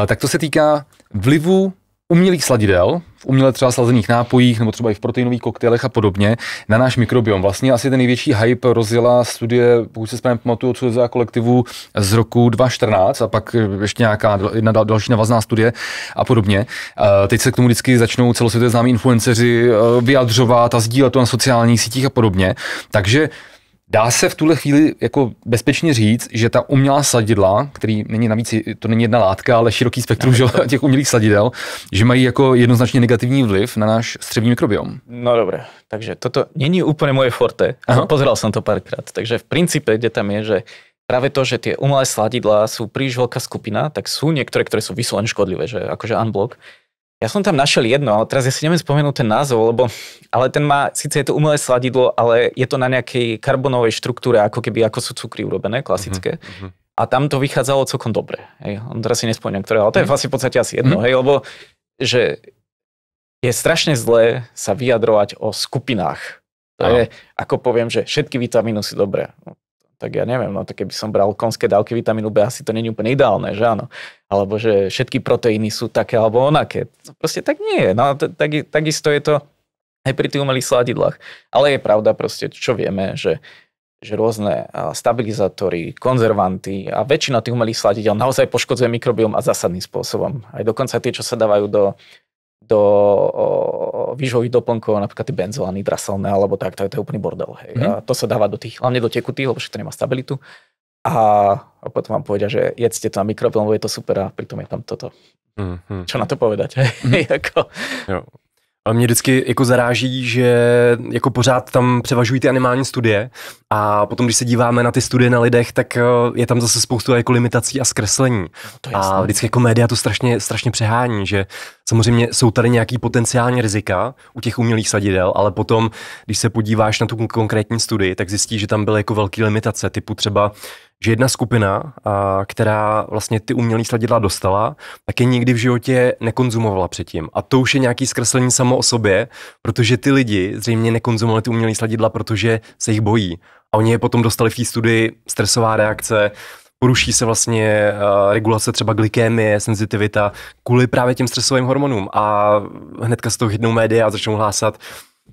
Tak to se týká vlivu umělých sladidel, v uměle třeba slazených nápojích nebo třeba i v proteinových koktejlech a podobně na náš mikrobiom. Vlastně asi ten největší hype rozjela studie, pokud se správně pamatuju, od Sueza kolektivu z roku 2014 a pak ještě nějaká jedna další navazná studie a podobně. Teď se k tomu vždycky začnou celosvětově známí influenceři vyjadřovat a sdílet to na sociálních sítích a podobně. Takže dá se v tuhle chvíli jako bezpečně říct, že ta umělá sladidla, který není navíc, to není jedna látka, ale široký spektrum těch umělých sladidel, že mají jako jednoznačně negativní vliv na náš střevní mikrobiom. No dobré, takže toto není úplně moje forte, pozeral som to párkrát, takže v princípe, kde tam je, že práve to, že tie umelé sladidlá sú príliš veľká skupina, tak sú niektoré, ktoré sú vyslovene škodlivé, že akože unblock. Ja som tam našiel jedno, ale teraz ja si neviem spomenúť ten názov, ale ten má, síce je to umelé sladidlo, ale je to na nejakej karbonovej štruktúre, ako sú cukry urobené, klasické. A tam to vychádzalo celkom dobre. Hej. Teraz si nespomínam, ktoré, ale to je vlastne v podstate asi jedno, hej, lebo že je strašne zlé sa vyjadrovať o skupinách. To je, ako poviem, že všetky vitamíny sú dobré. Tak ja neviem, no tak keby som bral konské dávky vitamínu B, asi to nie je úplne ideálne, že áno. Alebo že všetky proteíny sú také alebo onaké. Proste tak nie je. No takisto je to aj pri tých umelých sladidlách. Ale je pravda proste, čo vieme, že rôzne stabilizátory, konzervanty a väčšina tých umelých sladidel naozaj poškodzuje mikrobióm a zásadným spôsobom. Aj dokonca tie, čo sa dávajú do výživových doplnkov, napríklad tie benzolány, draselné, alebo tak, to je úplný bordel. Hej. A to sa dáva hlavne do tekutých, lebo však to nemá stabilitu. A potom vám povedia, že jedzte to na mikrobióm, je to super a pritom je tam toto. Čo na to povedať? Jo. Ale mě vždycky jako zaráží, že jako pořád tam převažují ty animální studie a potom, když se díváme na ty studie na lidech, tak je tam zase spoustu jako limitací a zkreslení. A vždycky jako média to strašně přehání, že samozřejmě jsou tady nějaký potenciální rizika u těch umělých sladidel, ale potom, když se podíváš na tu konkrétní studii, tak zjistíš, že tam byly jako velké limitace, typu třeba že jedna skupina, která vlastně ty umělý sladidla dostala, tak je nikdy v životě nekonzumovala předtím. A to už je nějaký zkreslení samo o sobě, protože ty lidi zřejmě nekonzumovali ty umělý sladidla, protože se jich bojí. A oni je potom dostali v té studii stresová reakce, poruší se vlastně regulace třeba glykémie, senzitivita kvůli právě těm stresovým hormonům. A hnedka z toho chytnou média a začnou hlásat,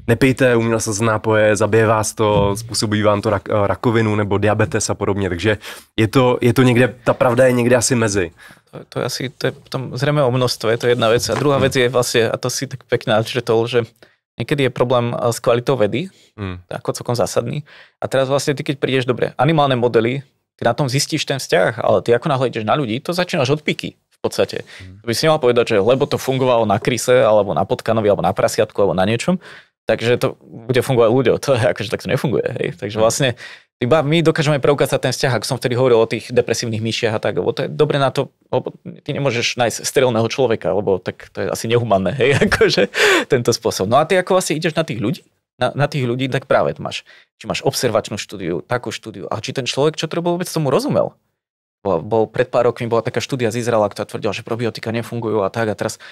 nepijte uměle slazené nápoje, zabije vás to, způsobí vám to rakovinu nebo diabetes a podobně. Takže je to někde, ta pravda je někde asi mezi. To je asi, to je potom zrejme o množstvo, je to jedna vec. A druhá vec je vlastne, a to si tak pekne načrtol, že niekedy je problém s kvalitou vedy, ako celkom zásadný. A teraz vlastne ty, keď prídeš, dobre, animálne modely, ty na tom zistíš ten vzťah, ale ty ako náhle ideš na ľudí, to začínaš od piky. V podstate. By si nemal povedať, že lebo to fungovalo na kryse, alebo na potkanovi, alebo na prasiatku, alebo na niečom, takže to bude fungovať ľuďom. To je akože tak to nefunguje. Hej? Takže vlastne iba my dokážeme preukázať ten vzťah, ako som vtedy hovoril o tých depresívnych myšiach a tak, lebo to je dobre na to, lebo ty nemôžeš nájsť sterilného človeka, lebo tak to je asi nehumanné, hej, akože tento spôsob. No a ty ako asi ideš na tých ľudí, na tých ľudí, tak práve máš, či máš observačnú štúdiu, takú štúdiu, a či ten človek, čo to robil, vôbec tomu rozumel. Bol pred pár rokmi bola taká štúdia z Izraela, ktorá tvrdila, že probiotika nefungujú a tak, a teraz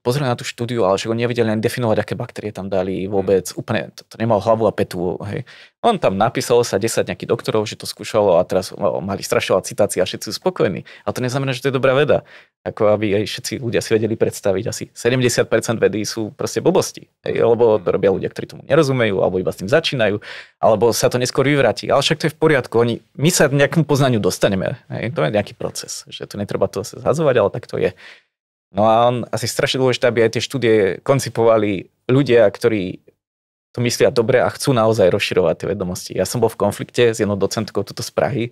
pozreli na tú štúdiu, ale že oni nevedeli ani definovať, aké baktérie tam dali vôbec, úplne to nemal hlavu a petu, hej. On tam napísalo sa 10 nejakých doktorov, že to skúšalo a teraz mali strašne veľa citácií a všetci sú spokojní. Ale to neznamená, že to je dobrá veda. Ako aby aj všetci ľudia si vedeli predstaviť, asi 70% vedy sú proste blbosti. Hej, lebo to robia ľudia, ktorí tomu nerozumejú, alebo iba s tým začínajú, alebo sa to neskôr vyvráti. Ale však to je v poriadku. My sa k nejakému poznaniu dostaneme. Hej, to je nejaký proces. Že to netreba to zhadzovať, ale tak to je. No a on asi strašne dôležité, aby aj tie štúdie koncipovali ľudia, ktorí to myslia dobre a chcú naozaj rozširovať tie vedomosti. Ja som bol v konflikte s jednou docentkou tuto z Prahy,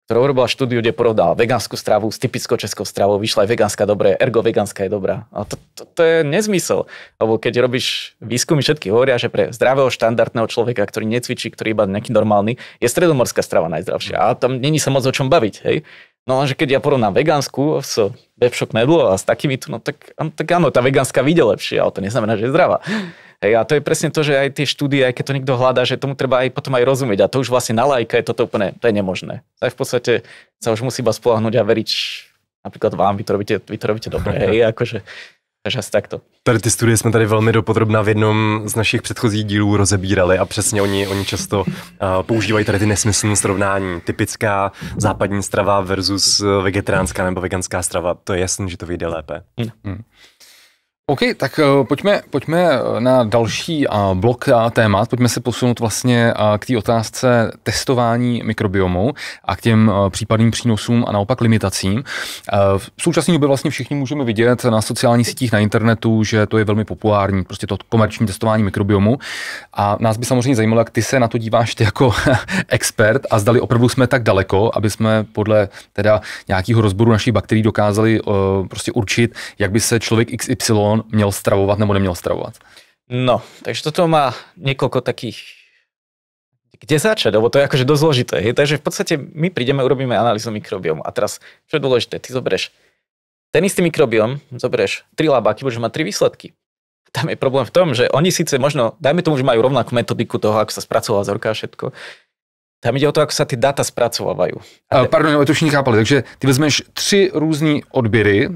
ktorá urobila štúdiu, kde porovnala vegánsku stravu s typickou českou stravou, vyšla aj vegánska dobré, ergo vegánska je dobrá. A to je nezmysel, lebo keď robíš výskumy, všetky hovoria, že pre zdravého štandardného človeka, ktorý necvičí, ktorý iba nejaký normálny, je stredomorská strava najzdravšia. A tam není sa moc o čom baviť, hej. No a že keď ja porovnám vegánsku s Babšok Knedlo a s takýmito, no tak áno, tá vegánska vyjde lepšie, ale to neznamená, že je zdravá. Hej, a to je presne to, že aj tie štúdie, aj keď to niekto hľadá, že tomu treba aj potom aj rozumieť. A to už vlastne na laika je toto úplne, to je nemožné. Aj v podstate sa už musí iba spoľahnúť a veriť napríklad vám, vy to robíte dobre, hej, akože asi takto. Tady ty studie jsme tady velmi dopodrobná v jednom z našich předchozích dílů rozebírali a přesně oni často používají tady ty nesmyslné srovnání. Typická západní strava versus vegetariánská nebo veganská strava. To je jasný, že to vyjde lépe. OK, tak pojďme na další blok témat. Pojďme se posunout vlastně k té otázce testování mikrobiomu a k těm případným přínosům a naopak limitacím. V současné době vlastně všichni můžeme vidět na sociálních sítích, na internetu, že to je velmi populární, prostě to komerční testování mikrobiomu. A nás by samozřejmě zajímalo, jak ty se na to díváš ty jako expert a zdali opravdu jsme tak daleko, aby jsme podle teda nějakého rozboru našich bakterií dokázali prostě určit, jak by se člověk XY měl stravovať nebo neměl stravovať? No, takže toto má niekoľko takých, kde začať, lebo to je akože dosť zložité. Takže v podstate my prídeme, urobíme analýzu mikrobiomu a teraz, čo je dôležité, ty zoberieš ten istý mikrobiom, zoberieš 3 labáky, budeš mať 3 výsledky. Tam je problém v tom, že oni síce možno, dajme tomu, že majú rovnakú metodiku toho, ako sa spracovala vzorka a všetko. Tam ide o to, ako sa ty dáta spracovávajú. Pardon, to už nechápali. Takže ty vezmeš 3 různý odběry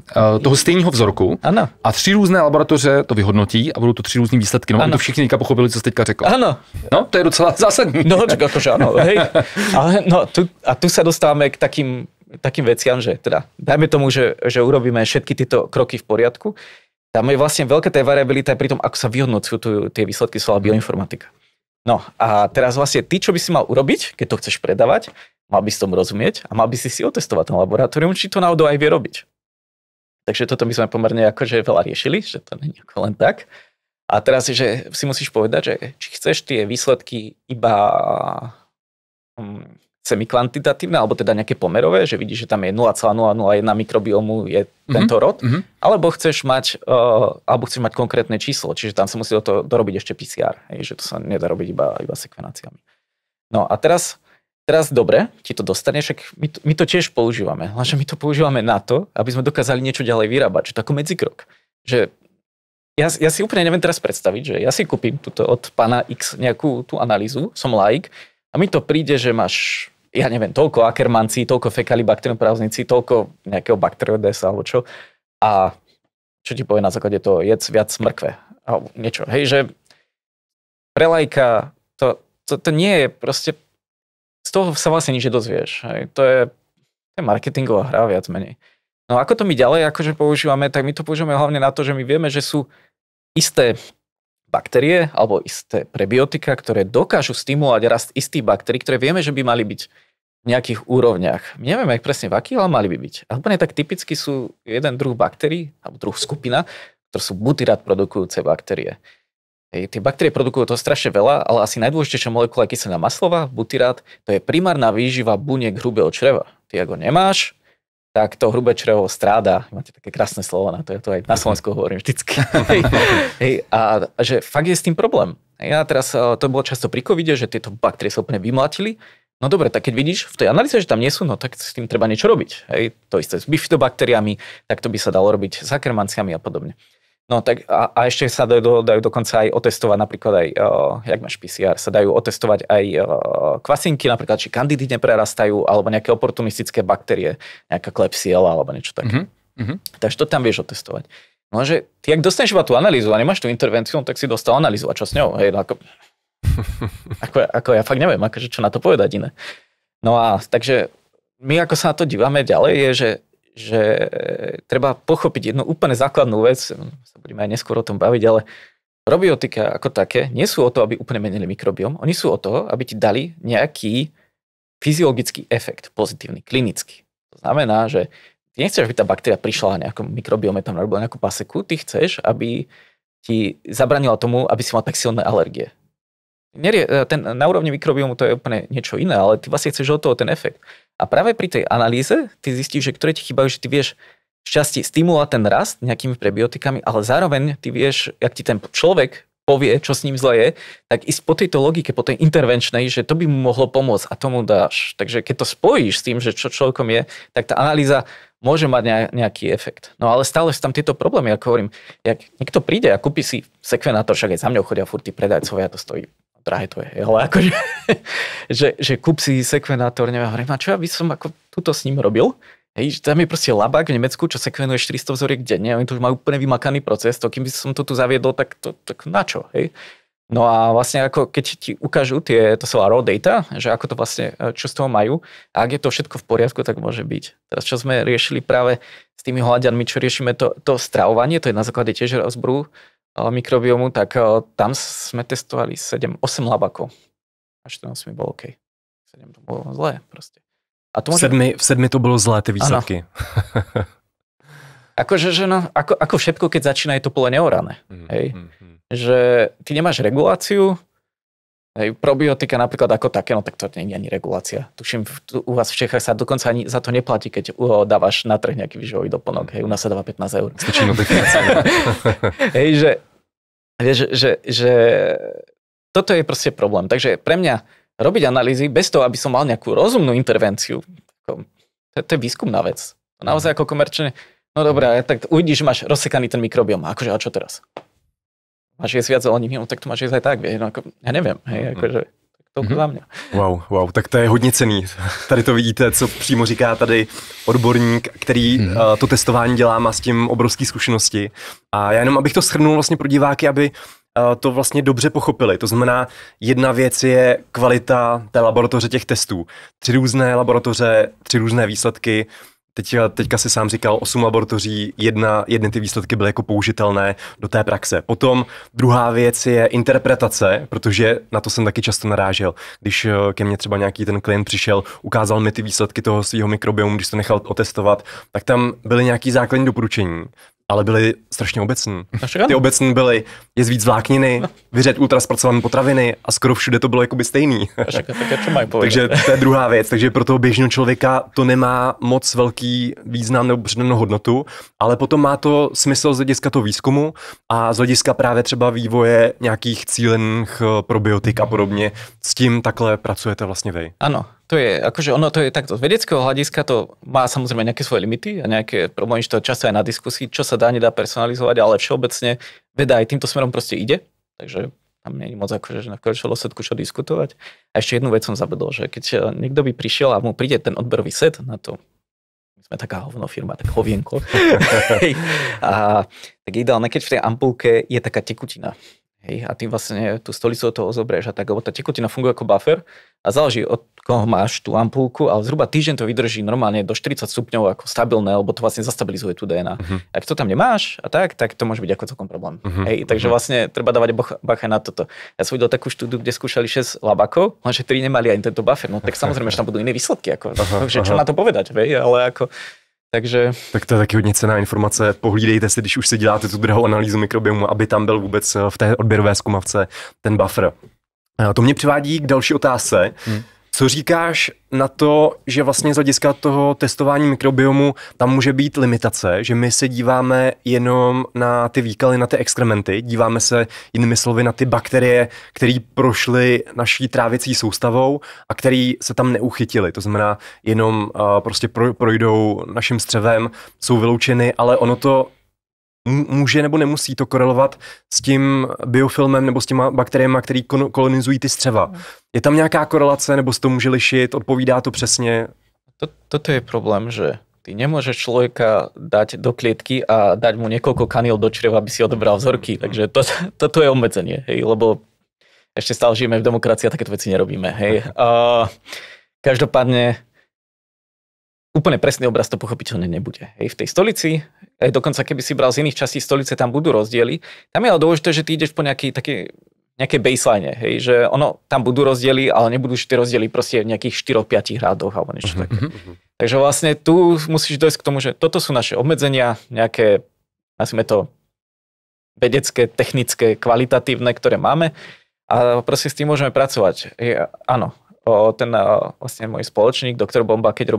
toho stejného vzorku. Ano. A 3 různé laboratoře to vyhodnotí a budou to 3 různý výsledky. No, to všichni teďka pochopili, co jsi teďka řekl. Ano. No, to je docela zásadní. No, tak akože áno. Hej. Ale no, tu sa dostávame k takým veciam, že teda dajme tomu, že urobíme všetky tieto kroky v poriadku. Tam je vlastne veľká tá variabilita pri tom, ako sa vyhodnocujú tie výsledky slova bioinformatika. No a teraz vlastne ty, čo by si mal urobiť, keď to chceš predávať, mal by si tomu rozumieť a mal by si otestovať ten laboratórium, či to náhodou aj vie robiť. Takže toto my sme pomerne akože veľa riešili, že to nie je ako len tak. A teraz je, že si musíš povedať, že či chceš tie výsledky iba semikvantitatívne, alebo teda nejaké pomerové, že vidíš, že tam je 0,001 mikrobiomu je tento rod, alebo chceš mať konkrétne číslo, čiže tam sa musí dorobiť ešte PCR, že to sa nedá robiť iba sekvenáciami. No a teraz dobre, ti to dostane, však my to tiež používame, lenže my to používame na to, aby sme dokázali niečo ďalej vyrábať, že to ako medzikrok. Že ja si úplne neviem teraz predstaviť, že ja si kúpim od pána X nejakú tú analýzu, som laik, a mi to príde, že máš, ja neviem, toľko Akkermancí, toľko Fecalibacterium prausnici, toľko nejakého Bacteroidesa alebo čo. A čo ti povie na základe toho, jedz viac mrkve. Alebo niečo. Hej, že pre laika to nie je proste, z toho sa vlastne nič nedozvieš. Hej. To je marketingová hra viac menej. No ako to my ďalej akože používame, tak my to používame hlavne na to, že my vieme, že sú isté baktérie alebo isté prebiotika, ktoré dokážu stimulovať rast istých baktérií, ktoré vieme, že by mali byť v nejakých úrovniach. My nevieme, jak presne v akých, ale mali by byť. A úplne tak typicky sú jeden druh baktérií, alebo druh skupina, ktoré sú butyrát produkujúce baktérie. Tie baktérie produkujú to strašne veľa, ale asi najdôležitejšia molekula je kyselina maslová, butyrát, to je primárna výživa buniek hrubého čreva. Ty ak ho nemáš, tak to hrubé črevo stráda. Máte také krásne slovo na to, ja to aj na Slovensku hovorím vždycky. A že fakt je s tým problém. Ja teraz, to bolo často pri covide, že tieto baktérie sa úplne vymlátili. No dobre, tak keď vidíš v tej analýze, že tam nie sú, no tak s tým treba niečo robiť. Hej, to isté s bifidobakteriami, tak to by sa dalo robiť s Akkermanciami a podobne. No tak a ešte sa dajú dokonca aj otestovať napríklad aj, jak máš PCR, sa dajú otestovať aj kvasinky, napríklad či kandidy neprerastajú, alebo nejaké oportunistické baktérie, nejaká Klebsiella alebo niečo také. Takže to tam vieš otestovať. No, že ty, ak dostaneš iba tú analýzu a nemáš tú intervenciu, tak si dostal analýzu a čo s ňou? Hej, ako ja fakt neviem, akože čo na to povedať iné. No a takže my ako sa na to dívame ďalej je, že treba pochopiť jednu úplne základnú vec, sa budeme aj neskôr o tom baviť, ale probiotika ako také nie sú o to, aby úplne menili mikrobióm, oni sú o to, aby ti dali nejaký fyziologický efekt, pozitívny, klinický. To znamená, že ty nechceš, aby tá baktéria prišla na nejakom mikrobiome, tam robila nejakú paseku, ty chceš, aby ti zabranila tomu, aby si mal tak silné alergie. Na úrovni mikrobiomu to je úplne niečo iné, ale ty vlastne chceš od toho ten efekt. A práve pri tej analýze ty zistíš, že ktoré ti chýbajú, že ty vieš šťastie stimulovať ten rast nejakými prebiotikami, ale zároveň ty vieš, jak ti ten človek povie, čo s ním zle je, tak ísť po tejto logike, po tej intervenčnej, že to by mu mohlo pomôcť a tomu dáš. Takže keď to spojíš s tým, že čo človekom je, tak tá analýza môže mať nejaký efekt. No ale stále sú tam tieto problémy, ako hovorím. Jak niekto príde a kúpi si sekvenátor, však aj za mňou chodia furt tí predajcovia, to stojí drahé to je, ale akože, že kúp si sekvenátor, neviem, hovorím, a čo ja by som ako túto s ním robil? Hej, tam je proste labák v Nemecku, čo sekvenuje 400 vzoriek denne, oni tu už majú úplne vymakaný proces, to kým by som to tu zaviedol, tak na čo, hej? No a vlastne ako keď ti ukážu to sa volá raw data, že ako to vlastne, čo z toho majú, a ak je to všetko v poriadku, tak môže byť. Teraz čo sme riešili práve s tými hľadianmi, čo riešime to stravovanie, to je na základe tiež rozbru mikrobiomu, tak tam sme testovali 8 labakov. A 14 mi bolo OK. 7 to bolo zlé proste. A to v 7 to bylo zlé, ty výsledky. Akože, ako všetko, keď začína, je to pole neorané. Hej? Že ty nemáš reguláciu, hej, probiotika napríklad ako také, no tak to nie je ani regulácia. Tuším, u vás v Čechách sa dokonca ani za to neplatí, keď dávaš na trh nejaký výživový doplnok. Hej, u nás sa dáva 15 eur. Stačí notifikácia. Hej, že toto je proste problém. Takže pre mňa robiť analýzy bez toho, aby som mal nejakú rozumnú intervenciu, to je výskumná vec. Naozaj ako komerčne, no dobré, tak uvidíš, že máš rozsekaný ten mikrobióm. Akože, a čo teraz? Máš jesť viac zeleniny, no tak to máš jesť aj tak, no, ako, ja neviem, hej, akože to za mě. Wow, tak to je hodně cenný. Tady to vidíte, co přímo říká tady odborník, který to testování dělá, má s tím obrovské zkušenosti. A já jenom, abych to shrnul vlastně pro diváky, aby to vlastně dobře pochopili. To znamená, jedna věc je kvalita té laboratoře těch testů. 3 různé laboratoře, 3 různé výsledky. Teďka si sám říkal 8 laboratoří, jedny ty výsledky byly jako použitelné do té praxe. Potom druhá věc je interpretace, protože na to jsem taky často narážel. Když ke mně třeba nějaký ten klient přišel, ukázal mi ty výsledky toho svého mikrobiomu, když to nechal otestovat, tak tam byly nějaký základní doporučení, ale byly strašně obecní. Ty obecní byly jíst víc vlákniny, vyřet ultraspracované potraviny a skoro všude to bylo jakoby stejný. Takže to je druhá věc. Takže pro toho běžného člověka to nemá moc velký význam nebo přidanou hodnotu, ale potom má to smysl z hlediska toho výzkumu a z hlediska právě třeba vývoje nějakých cílených probiotik a podobně. S tím takhle pracujete vlastně vy. Ano. To je, akože ono to je takto, z vedeckého hľadiska to má samozrejme nejaké svoje limity a nejaké problémy, že to často aj na diskusii, čo sa dá, nedá personalizovať, ale všeobecne veda aj týmto smerom proste ide, takže tam nie je moc akože na konečnom dôsledku čo diskutovať. A ešte jednu vec som zabudol, že keď niekto by prišiel a mu príde ten odberový set na to, my sme taká hovno firma, tak hovienko, a tak ideálne, keď v tej ampulke je taká tekutina. Hej, a ty vlastne tú stolicu od toho zobrieš a tak, lebo tá tekutina funguje ako buffer a záleží od koho máš tú ampulku, ale zhruba týždeň to vydrží normálne do 40 stupňov ako stabilné, lebo to vlastne zastabilizuje tú DNA. Ak to tam nemáš a tak to môže byť ako celkom problém. Hej, takže vlastne treba dávať bacha na toto. Ja som videl takú štúdiu, kde skúšali 6 labakov, lenže 3 nemali ani tento buffer, no tak samozrejme, že tam budú iné výsledky, ako, takže čo na to povedať, hej, ale ako takže... Tak to je taky hodně cenná informace. Pohlídejte si, když už si děláte tu druhou analýzu mikrobiomu, aby tam byl vůbec v té odběrové zkumavce ten buffer. To mě přivádí k další otázce. Co říkáš na to, že vlastně z hlediska toho testování mikrobiomu tam může být limitace, že my se díváme jenom na ty výkaly, na ty exkrementy, díváme se jinými slovy na ty bakterie, které prošly naší trávicí soustavou a které se tam neuchytily. To znamená, jenom prostě projdou naším střevem, jsou vyloučeny, ale ono to může nebo nemusí to korelovat s tím biofilmem nebo s těma bakteriemi, které kolonizují ty střeva. Je tam nějaká korelace, nebo se to může lišit, odpovídá to přesně? Toto je problém, že Ty nemôžeš človeka dať do klietky a dať mu niekoľko kaniel do čreva, aby si odebral vzorky. Takže toto je obmedzenie, hej, lebo ešte stále žijeme v demokracii a takéto veci nerobíme. Hej. Každopádne úplne presný obraz to pochopiteľne nebude. Hej. V tej stolici, aj dokonca keby si bral z iných častí stolice, tam budú rozdiely. Tam je ale dôležité, že ty ideš po nejakej baseline, hej, že tam budú rozdiely, ale nebudú tie rozdiely proste v nejakých 4-5 rádoch alebo niečo také. Takže vlastne tu musíš dojsť k tomu, že toto sú naše obmedzenia, nejaké, nazvime to, vedecké, technické, kvalitatívne, ktoré máme a proste s tým môžeme pracovať. Áno, ten vlastne môj spoločník, doktor Bomba, keď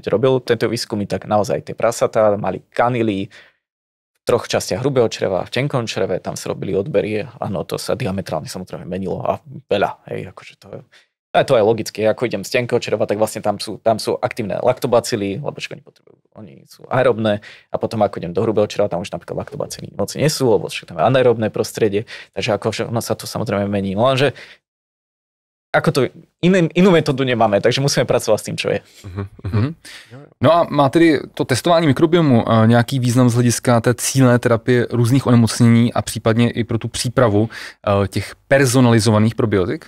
robil tento výskumy, tak naozaj tie prasatá mali kanily v 3 častiach hrubého čreva, v tenkom čreve, tam sa robili odbery, áno, to sa diametrálne samozrejme menilo a veľa, hej, akože to je logické, ako idem z tenkého čreva, tak vlastne tam sú aktívne laktobacily, lebo oni sú aerobné a potom ako idem do hrubého čreva, tam už napríklad laktobacily moc nie sú, lebo tam je anaerobné prostredie, takže ako ono sa to samozrejme mení, no lenže ako to, inú metódu nemáme, takže musíme pracovať s tým, čo je. No a má tedy to testování mikrobiomu nějaký význam z hlediska té cílené terapie různých onemocnění a případně i pro tu přípravu těch personalizovaných probiotik?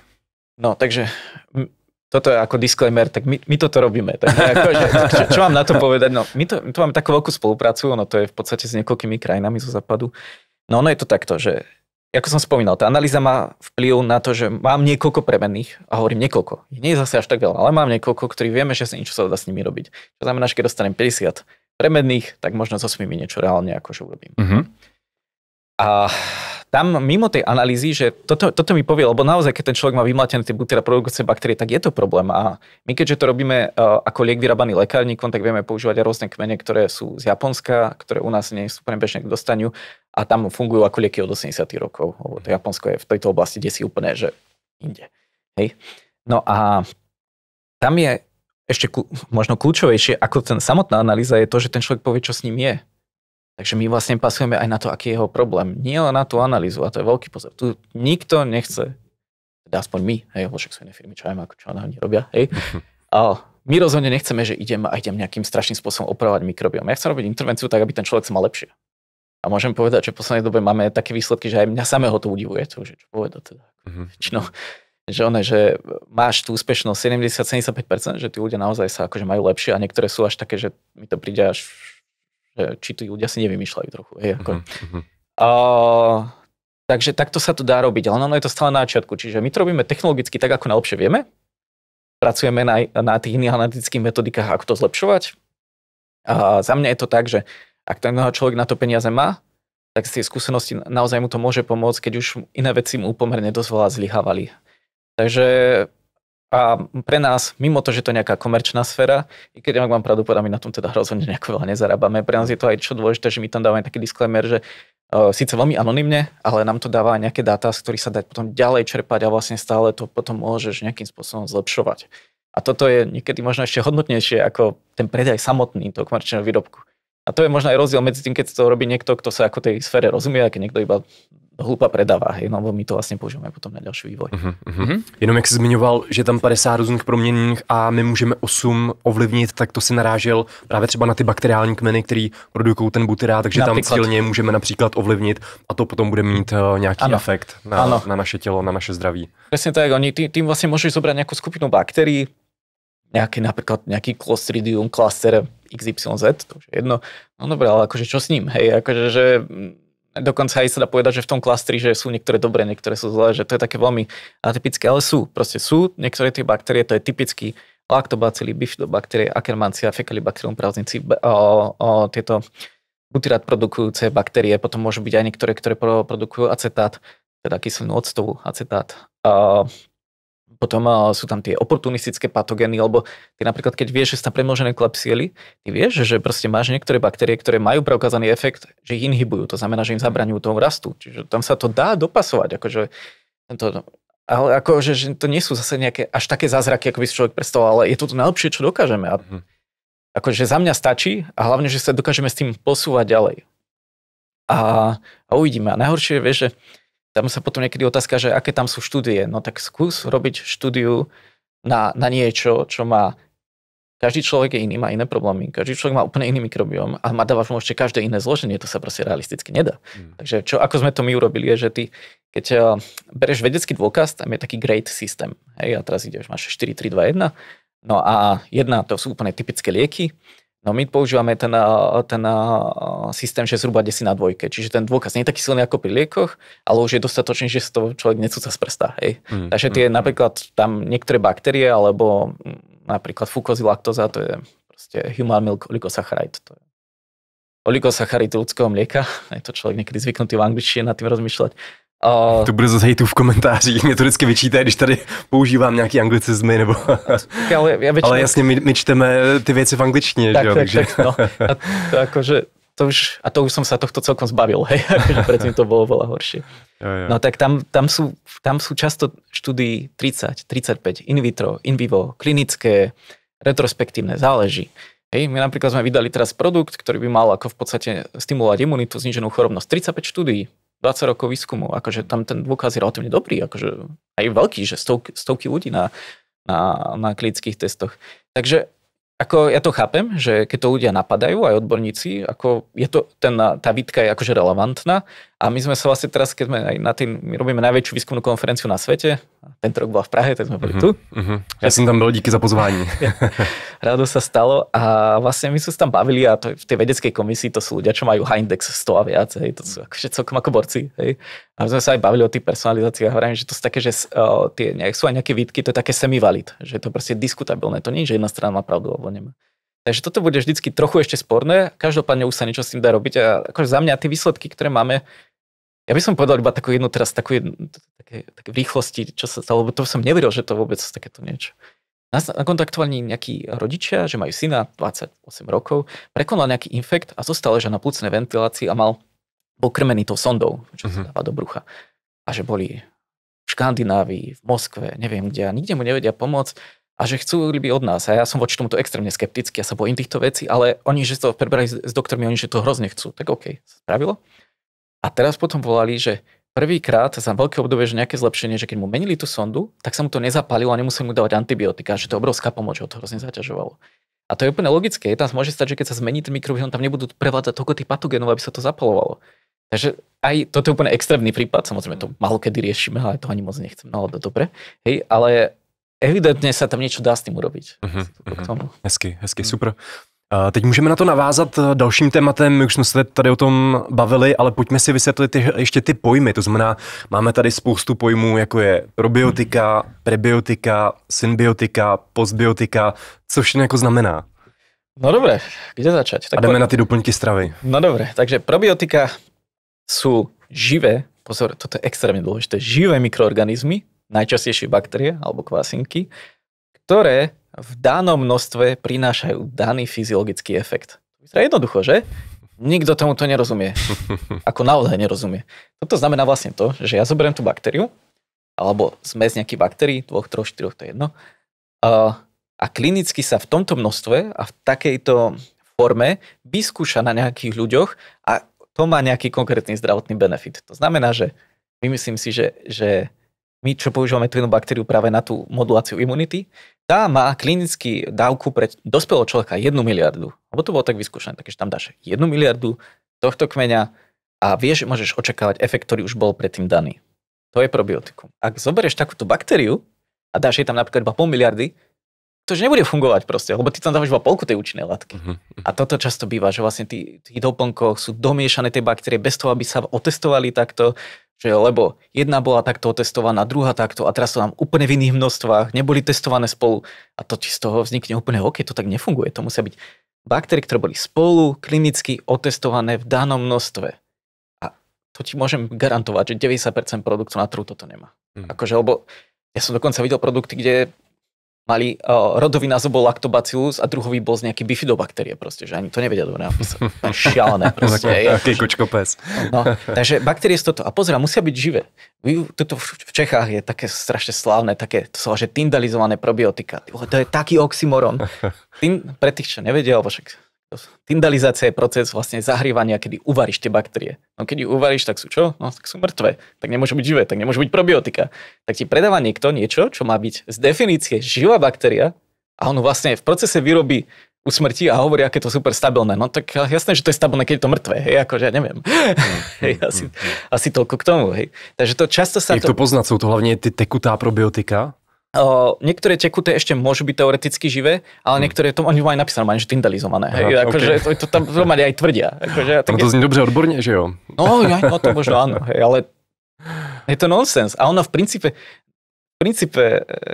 No, takže toto je ako disclaimer, tak my toto robíme. Takže akože, čo mám na to povedať? No, my tu máme takú veľkú spoluprácu, ono to je v podstate s niekoľkými krajinami zo západu. No ono je to takto, že ako som spomínal, tá analýza má vplyv na to, že mám niekoľko premenných, a hovorím niekoľko, nie je zase až tak veľa, ale mám niekoľko, ktorí vieme, že sa niečo sa dá s nimi robiť. To znamená, že keď dostanem 50 premenných, tak možno so svými niečo reálne akože urobím. A tam mimo tej analýzy, že toto mi povie, lebo naozaj, keď ten človek má vymlatené tie butyra produkujúce baktérie, tak je to problém. A my keďže to robíme ako liek vyrábaný lekárnikom, tak vieme používať aj rôzne kmene, ktoré sú z Japonska, ktoré u nás nie sú úplne bežne k dostaniu a tam fungujú ako lieky od 80 rokov. Lebo to Japonsko je v tejto oblasti desí úplne, že inde. Hej. No a tam je ešte možno kľúčovejšie, ako ten samotná analýza je to, že ten človek povie, čo s ním je. Takže my vlastne pasujeme aj na to, aký je jeho problém. Nie len na tú analýzu, a to je veľký pozor. Tu nikto nechce, teda aspoň my, hej, lebo však sú iné firmy, čo aj ako čo oni robia, hej. A my rozhodne nechceme, že idem nejakým strašným spôsobom opravovať mikrobióm. Ja chcem robiť intervenciu tak, aby ten človek sa mal lepšie. A môžem povedať, že v poslednej dobe máme také výsledky, že aj mňa samého to udivuje, to už je čo povedať teda. Že máš tú úspešnosť 70-75%, že tí ľudia naozaj sa akože majú lepšie a niektoré sú až také, že mi to príde až že či tí ľudia si nevymýšľajú trochu. Hej, ako. Takže takto sa to dá robiť, ale ono je to stále na začiatku. Čiže my to robíme technologicky tak, ako najlepšie vieme. Pracujeme na tých iných analytických metodikách, ako to zlepšovať. A za mňa je to tak, že ak ten človek na to peniaze má, tak z tej skúsenosti naozaj mu to môže pomôcť, keď už iné veci mu pomerne dosť veľa zlyhávali. Takže a pre nás, mimo to, že to je nejaká komerčná sféra, i keď mám pravdu povedať, my na tom teda rozhodne nejako veľa nezarábame, pre nás je to aj čo dôležité, že my tam dávame taký disclaimer, že síce veľmi anonymne, ale nám to dáva nejaké dáta, z ktorých sa dá potom ďalej čerpať a vlastne stále to potom môžeš nejakým spôsobom zlepšovať. A toto je niekedy možno ešte hodnotnejšie ako ten predaj samotný toho komerčného výrobku. A to je možno aj rozdiel medzi tým, keď to robí niekto, kto sa ako tej sfére rozumie, a keď niekto iba hlupa predáva, hej, no bo my to vlastně používáme potom na další vývoj. Jenom jak jsi zmiňoval, že tam 50 různých proměnných a my můžeme 8 ovlivnit, tak to si narážel právě třeba na ty bakteriální kmeny, který produkují ten butyrát, takže například tam cílně můžeme například ovlivnit a to potom bude mít nějaký efekt na naše tělo, na naše zdraví. Presne tak, oni tým vlastně můžeš zobrať nějakou skupinu bakterií, napríklad nejaký Clostridium cluster XYZ, to už je jedno. No dobré, ale akože čo s ním? Hej, akože, že dokonca aj sa dá povedať, že v tom klastri, že sú niektoré dobré, niektoré sú zlé, že to je také veľmi atypické, ale sú niektoré tie baktérie, to je typicky lactobacilli, bifidobaktérie, Akkermansia, Faecalibacterium prausnici, tieto butyrát produkujúce baktérie, potom môžu byť aj niektoré, ktoré produkujú acetát, teda kyselinu octovú, acetát. Potom sú tam tie oportunistické patogény, lebo ty napríklad, keď vieš, že sú tam premnožené klebsiely, ty vieš, že proste máš niektoré baktérie, ktoré majú preukázaný efekt, že ich inhibujú. To znamená, že im zabraňujú tomu rastu. Čiže tam sa to dá dopasovať. Ale akože, že to nie sú zase nejaké až také zázraky, ako by si človek predstavoval, ale je to najlepšie, čo dokážeme. A akože za mňa stačí a hlavne, že sa dokážeme s tým posúvať ďalej. A uvidíme. A najhoršie je, vieš, že tam sa potom niekedy otázka, že aké tam sú štúdie. No tak skús robiť štúdiu na niečo, čo má každý človek je iný, má iné problémy, každý človek má úplne iný mikrobióm a má dávaš mu ešte každé iné zloženie, to sa proste realisticky nedá. Takže ako sme to my urobili, je, že ty, keď bereš vedecký dôkaz, tam je taký GRADE systém. Hej, a teraz ideš, máš 4, 3, 2, 1. No a 1, to sú úplne typické lieky. No my používame ten systém, že zhruba 10 na 2. Čiže ten dôkaz nie je taký silný ako pri liekoch, ale už je dostatočný, že sa to človek necúca z prsta. Hej. Takže tie napríklad tam niektoré baktérie, alebo napríklad fukozilaktóza, to je proste human milk oligosaccharide. To je oligosacharid ľudského mlieka. Je to človek niekedy zvyknutý v angličtine nad tým rozmýšľať. To bude zase hejtu v komentářích, mě to vždycky vyčítají, když tady používám nějaký anglicizmy, nebo... Ale jasně, my čteme ty věci v angličtině, že jo, takže... No. A to akože, to už som sa tohto celkom zbavil, hej, akože predtým to bolo veľa horšie. Jo. No tak tam sú často štúdii 30, 35, in vitro, in vivo, klinické, retrospektívne, záleží. Hej, my napríklad sme vydali teraz produkt, ktorý by mal ako v podstate stimulovať imunitu, zníženú chorobnosť. 35 štúdií. 20 rokov výskumu, akože tam ten dôkaz je relatívne dobrý, akože aj veľký, že stovky ľudí na klinických testoch. Takže ako ja to chápem, že keď to ľudia napadajú, aj odborníci, ako je to, tá výtka je akože relevantná a my sme sa vlastne teraz, keď sme aj my robíme najväčšiu výskumnú konferenciu na svete, tento rok bola v Prahe, tak sme boli tu. Ja som tam bol, díky za pozvání. Rádo sa stalo a vlastne my sme sa tam bavili a to v tej vedeckej komisii to sú ľudia, čo majú H-index 100 a viac, hej, to sú akože celkom ako borci, hej. A my sme sa aj bavili o tých personalizáciách a hovorím, že to sú také, že sú aj nejaké výtky, to je také semi-valid, že je to proste diskutabilné, to nie je, že jedna strana má pravdu alebo nemá. Takže toto bude vždycky trochu ešte sporné, každopádne už sa niečo s tým dá robiť a akože za mňa tie výsledky, ktoré máme, ja by som povedal iba také v rýchlosti, čo sa stalo, lebo to som neveril, že to vôbec takéto niečo. Nás nakontaktovali nejakí rodičia, že majú syna 28 rokov, prekonal nejaký infekt a zostal ležal na plúcnej ventilácii a bol krmený tou sondou, čo sa dáva do brucha. A že boli v Škandinávii, v Moskve, neviem kde, a nikde mu nevedia pomôcť a že chcú by od nás. A ja som voči tomuto extrémne skeptický, ja sa bojím týchto vecí, ale oni, že to prebrali s doktormi, oni, že to hrozne chcú. Tak OK, sa spravilo. A teraz potom volali, že prvýkrát za veľké obdobie, že nejaké zlepšenie, že keď mu menili tú sondu, tak sa mu to nezapálilo a nemuseli mu dávať antibiotika, že to je obrovská pomoc, že ho to hrozne zaťažovalo. A to je úplne logické. Tam môže stať, že keď sa zmení ten mikrobióm, tam nebudú prevádzať toľko tých patogénov, aby sa to zapalovalo. Takže aj toto je úplne extrémny prípad, samozrejme to málo kedy riešime, ale to ani moc nechcem, no ale dobre. Hej, ale evidentne sa tam niečo dá s tým urobiť. Hezky, super. Teď můžeme na to navázat dalším tématem, my už jsme se tady o tom bavili, ale pojďme si vysvětlit ještě ty pojmy, to znamená, máme tady spoustu pojmů, jako je probiotika, prebiotika, synbiotika, postbiotika, co všechno jako znamená? No dobre, kde začať? Tak a jdeme na ty doplňky stravy. No dobre, takže probiotika sú živé, pozor, toto je extrémne dôležité, živé mikroorganizmy, najčastejšie baktérie alebo kvasinky, ktoré v danom množstve prinášajú daný fyziologický efekt. Vyzerá jednoducho, že? Nikto tomu to nerozumie. Ako naozaj nerozumie. Toto znamená vlastne to, že ja zoberiem tú baktériu, alebo zmes nejakých baktérií, 2, 3, 4, to je jedno, a klinicky sa v tomto množstve a v takejto forme vyskúša na nejakých ľuďoch a to má nejaký konkrétny zdravotný benefit. To znamená, že vymyslím si, že my, čo používame tú jednu baktériu práve na tú moduláciu imunity, tá má klinický dávku pre dospelého človeka 1 miliardu. Lebo to bolo tak vyskúšané, takže tam dáš 1 miliardu tohto kmeňa a vieš, môžeš očakávať efekt, ktorý už bol predtým daný. To je probiotikum. Ak zoberieš takúto baktériu a dáš jej tam napríklad iba 0,5 miliardy, to už nebude fungovať proste, lebo ty tam dávaš iba polku tej účinnej látky. A toto často býva, že vlastne tí doplnkoch sú domiešané tie baktérie bez toho, aby sa otestovali takto, že lebo jedna bola takto otestovaná, druhá takto a teraz to tam úplne v iných množstvách, neboli testované spolu a to z toho vznikne úplne OK, to tak nefunguje. To musia byť baktérie, ktoré boli spolu klinicky otestované v danom množstve. A to ti môžem garantovať, že 90% produktu na trhu toto nemá. Akože, lebo ja som dokonca videl produkty, kde mali rodový názov bol Lactobacillus a druhový bol z nejaký bifidobaktérie proste, že ani to nevedia dobre napísať. Šialené proste. Taký kočkopes. No, takže baktérie sú toto. A pozera, musia byť živé. Toto v Čechách je také strašne slávne, také, to sú že tyndalizované probiotika. To je taký oxymoron. Pre tých, čo nevedia, alebo však tyndalizácia je proces vlastne zahrievania, kedy uvaríš tie baktérie. No keď ich uvaríš, tak sú čo? No tak sú mŕtve. Tak nemôžu byť živé, tak nemôžu byť probiotika. Tak ti predáva niekto niečo, čo má byť z definície živá baktéria, A on vlastne v procese vyrobí usmrtí a hovorí, aké to super stabilné. No tak jasné, že to je stabilné, keď je to mŕtve. Hej, akože ja neviem. Hej, asi toľko k tomu. Hej. Takže to často sa... Jak to poznať? Sú to hlavne ty tekutá probiotika? Niektoré tekuté ešte môžu byť teoreticky živé, ale niektoré to oni majú napísané, že tindelizované. Hej, akože to tam aj tvrdia. Akože, to znie dobře odborne, že jo? No to možno áno, hej, ale je to nonsens. A ono v princípe,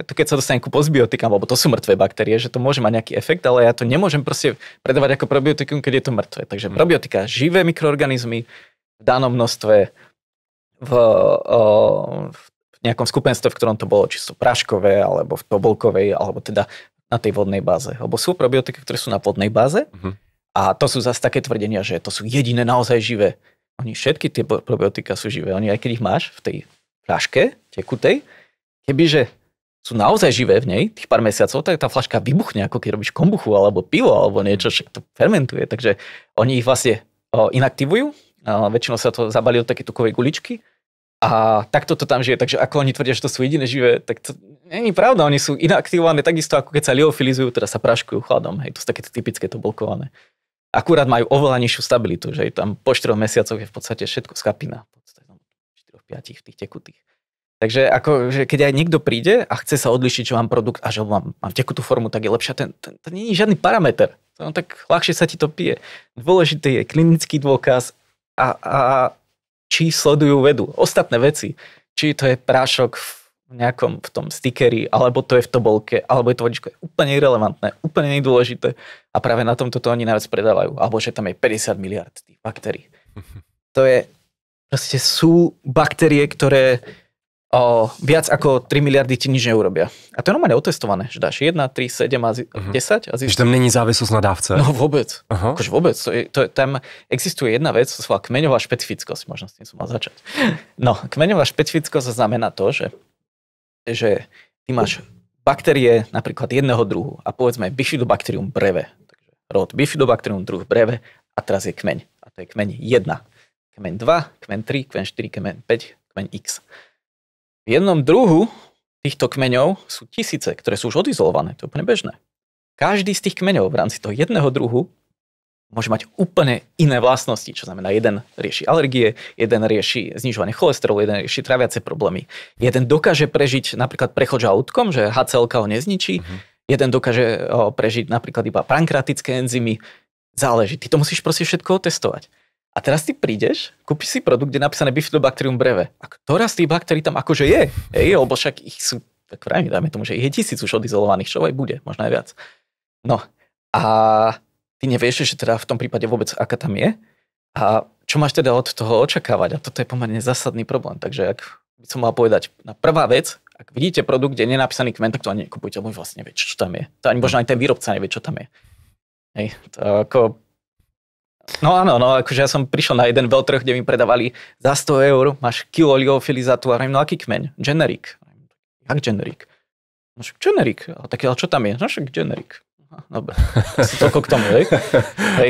to keď sa dostane ku postbiotikám, lebo to sú mŕtve baktérie, že to môže mať nejaký efekt, ale ja to nemôžem proste predávať ako probiotikum, keď je to mŕtve. Takže probiotika, živé mikroorganizmy v danom množstve, v nejakom skupenstve, v ktorom to bolo čisto práškové, alebo v tobolkovej, alebo teda na tej vodnej báze. Lebo sú probiotika, ktoré sú na vodnej báze a to sú zase také tvrdenia, že to sú jediné naozaj živé. Oni všetky tie probiotika sú živé. Oni aj keď ich máš v tej fľaške tekutej, kebyže sú naozaj živé v nej, tých pár mesiacov, tak tá fľaška vybuchne, ako keď robíš kombuchu, alebo pivo, alebo niečo, však to fermentuje. Takže oni ich vlastne inaktivujú. Väčšinou sa to zabalí do také tukovej guličky a takto to tam žije. Takže ako oni tvrdia, že to sú jediné živé, tak to nie je pravda. Oni sú inaktivované takisto, ako keď sa liofilizujú, teda sa praškujú chladom. Hej, to sú také typické tobolkované. Akurát majú oveľa nižšiu stabilitu, že tam po 4 mesiacoch je v podstate všetko skapina. V podstate 4-5 v tých tekutých. Takže že keď aj niekto príde a chce sa odlišiť, že mám produkt a že mám tekutú formu, tak je lepšia. To nie je žiadny parameter. Tak ľahšie sa ti to pije. Dôležitý je klinický dôkaz a či sledujú vedu. Ostatné veci, či to je prášok v tom stickeri, alebo to je v tobolke, alebo je to vodičko, je úplne irelevantné, úplne nedôležité. A práve na tomto to oni najviac predávajú. Alebo že tam je 50 miliard tých baktérií. To je, proste sú baktérie, ktoré viac ako 3 miliardy ti nič neurobia. A to je normálne otestované, že dáš 1, 3, 7 a 10 a zistíš. Že tam není závislosť na dávce? No vôbec. Akože vôbec. Tam existuje jedna vec, to sa volá kmeňová špecifickosť. Možno s tým som mal začať. No, kmeňová špecifickosť znamená to, že ty máš baktérie napríklad jedného druhu a povedzme Bifidobacterium breve. Takže rod Bifidobacterium, druh breve a teraz je kmeň. A to je kmeň 1. Kmeň 2, kmeň 3, kmeň 4, kmeň 5, kmeň X. V jednom druhu týchto kmeňov sú tisíce, ktoré sú už odizolované. To je úplne bežné. Každý z tých kmeňov v rámci toho jedného druhu môže mať úplne iné vlastnosti, čo znamená, jeden rieši alergie, jeden rieši znižovanie cholesterolu, jeden rieši traviace problémy. Jeden dokáže prežiť napríklad prechod žalúdkom, že HCL-ka ho nezničí. Jeden dokáže prežiť napríklad iba pankreatické enzymy. Záleží. Ty to musíš proste všetko otestovať. A teraz ty prídeš, kúpiš si produkt, kde je napísané Bifidobacterium breve. A ktorá z tých baktérií tam akože je? Lebo však ich sú, tak vrajme, dajme tomu, že ich je 1000 už odizolovaných, čo aj bude, možno aj viac. No a ty nevieš, že teda v tom prípade vôbec aká tam je. A čo máš teda od toho očakávať? A toto je pomerne zásadný problém. Takže ak by som mal povedať, na prvá vec, ak vidíte produkt, kde je nenapísaný kmeň, tak to ani nekupujte, lebo vlastne nevie, čo tam je. To ani možno aj ten výrobca nevie, čo tam je. Hej, to ako... No áno, akože ja som prišiel na jeden veľtrh, kde mi predávali za 100 eur, máš kilo liofilizatu a hovorím, no aký kmeň? Generic. Jak generic? No však generic. Ale čo tam je? No však generic. Dobre, asi toľko k tomu, hej.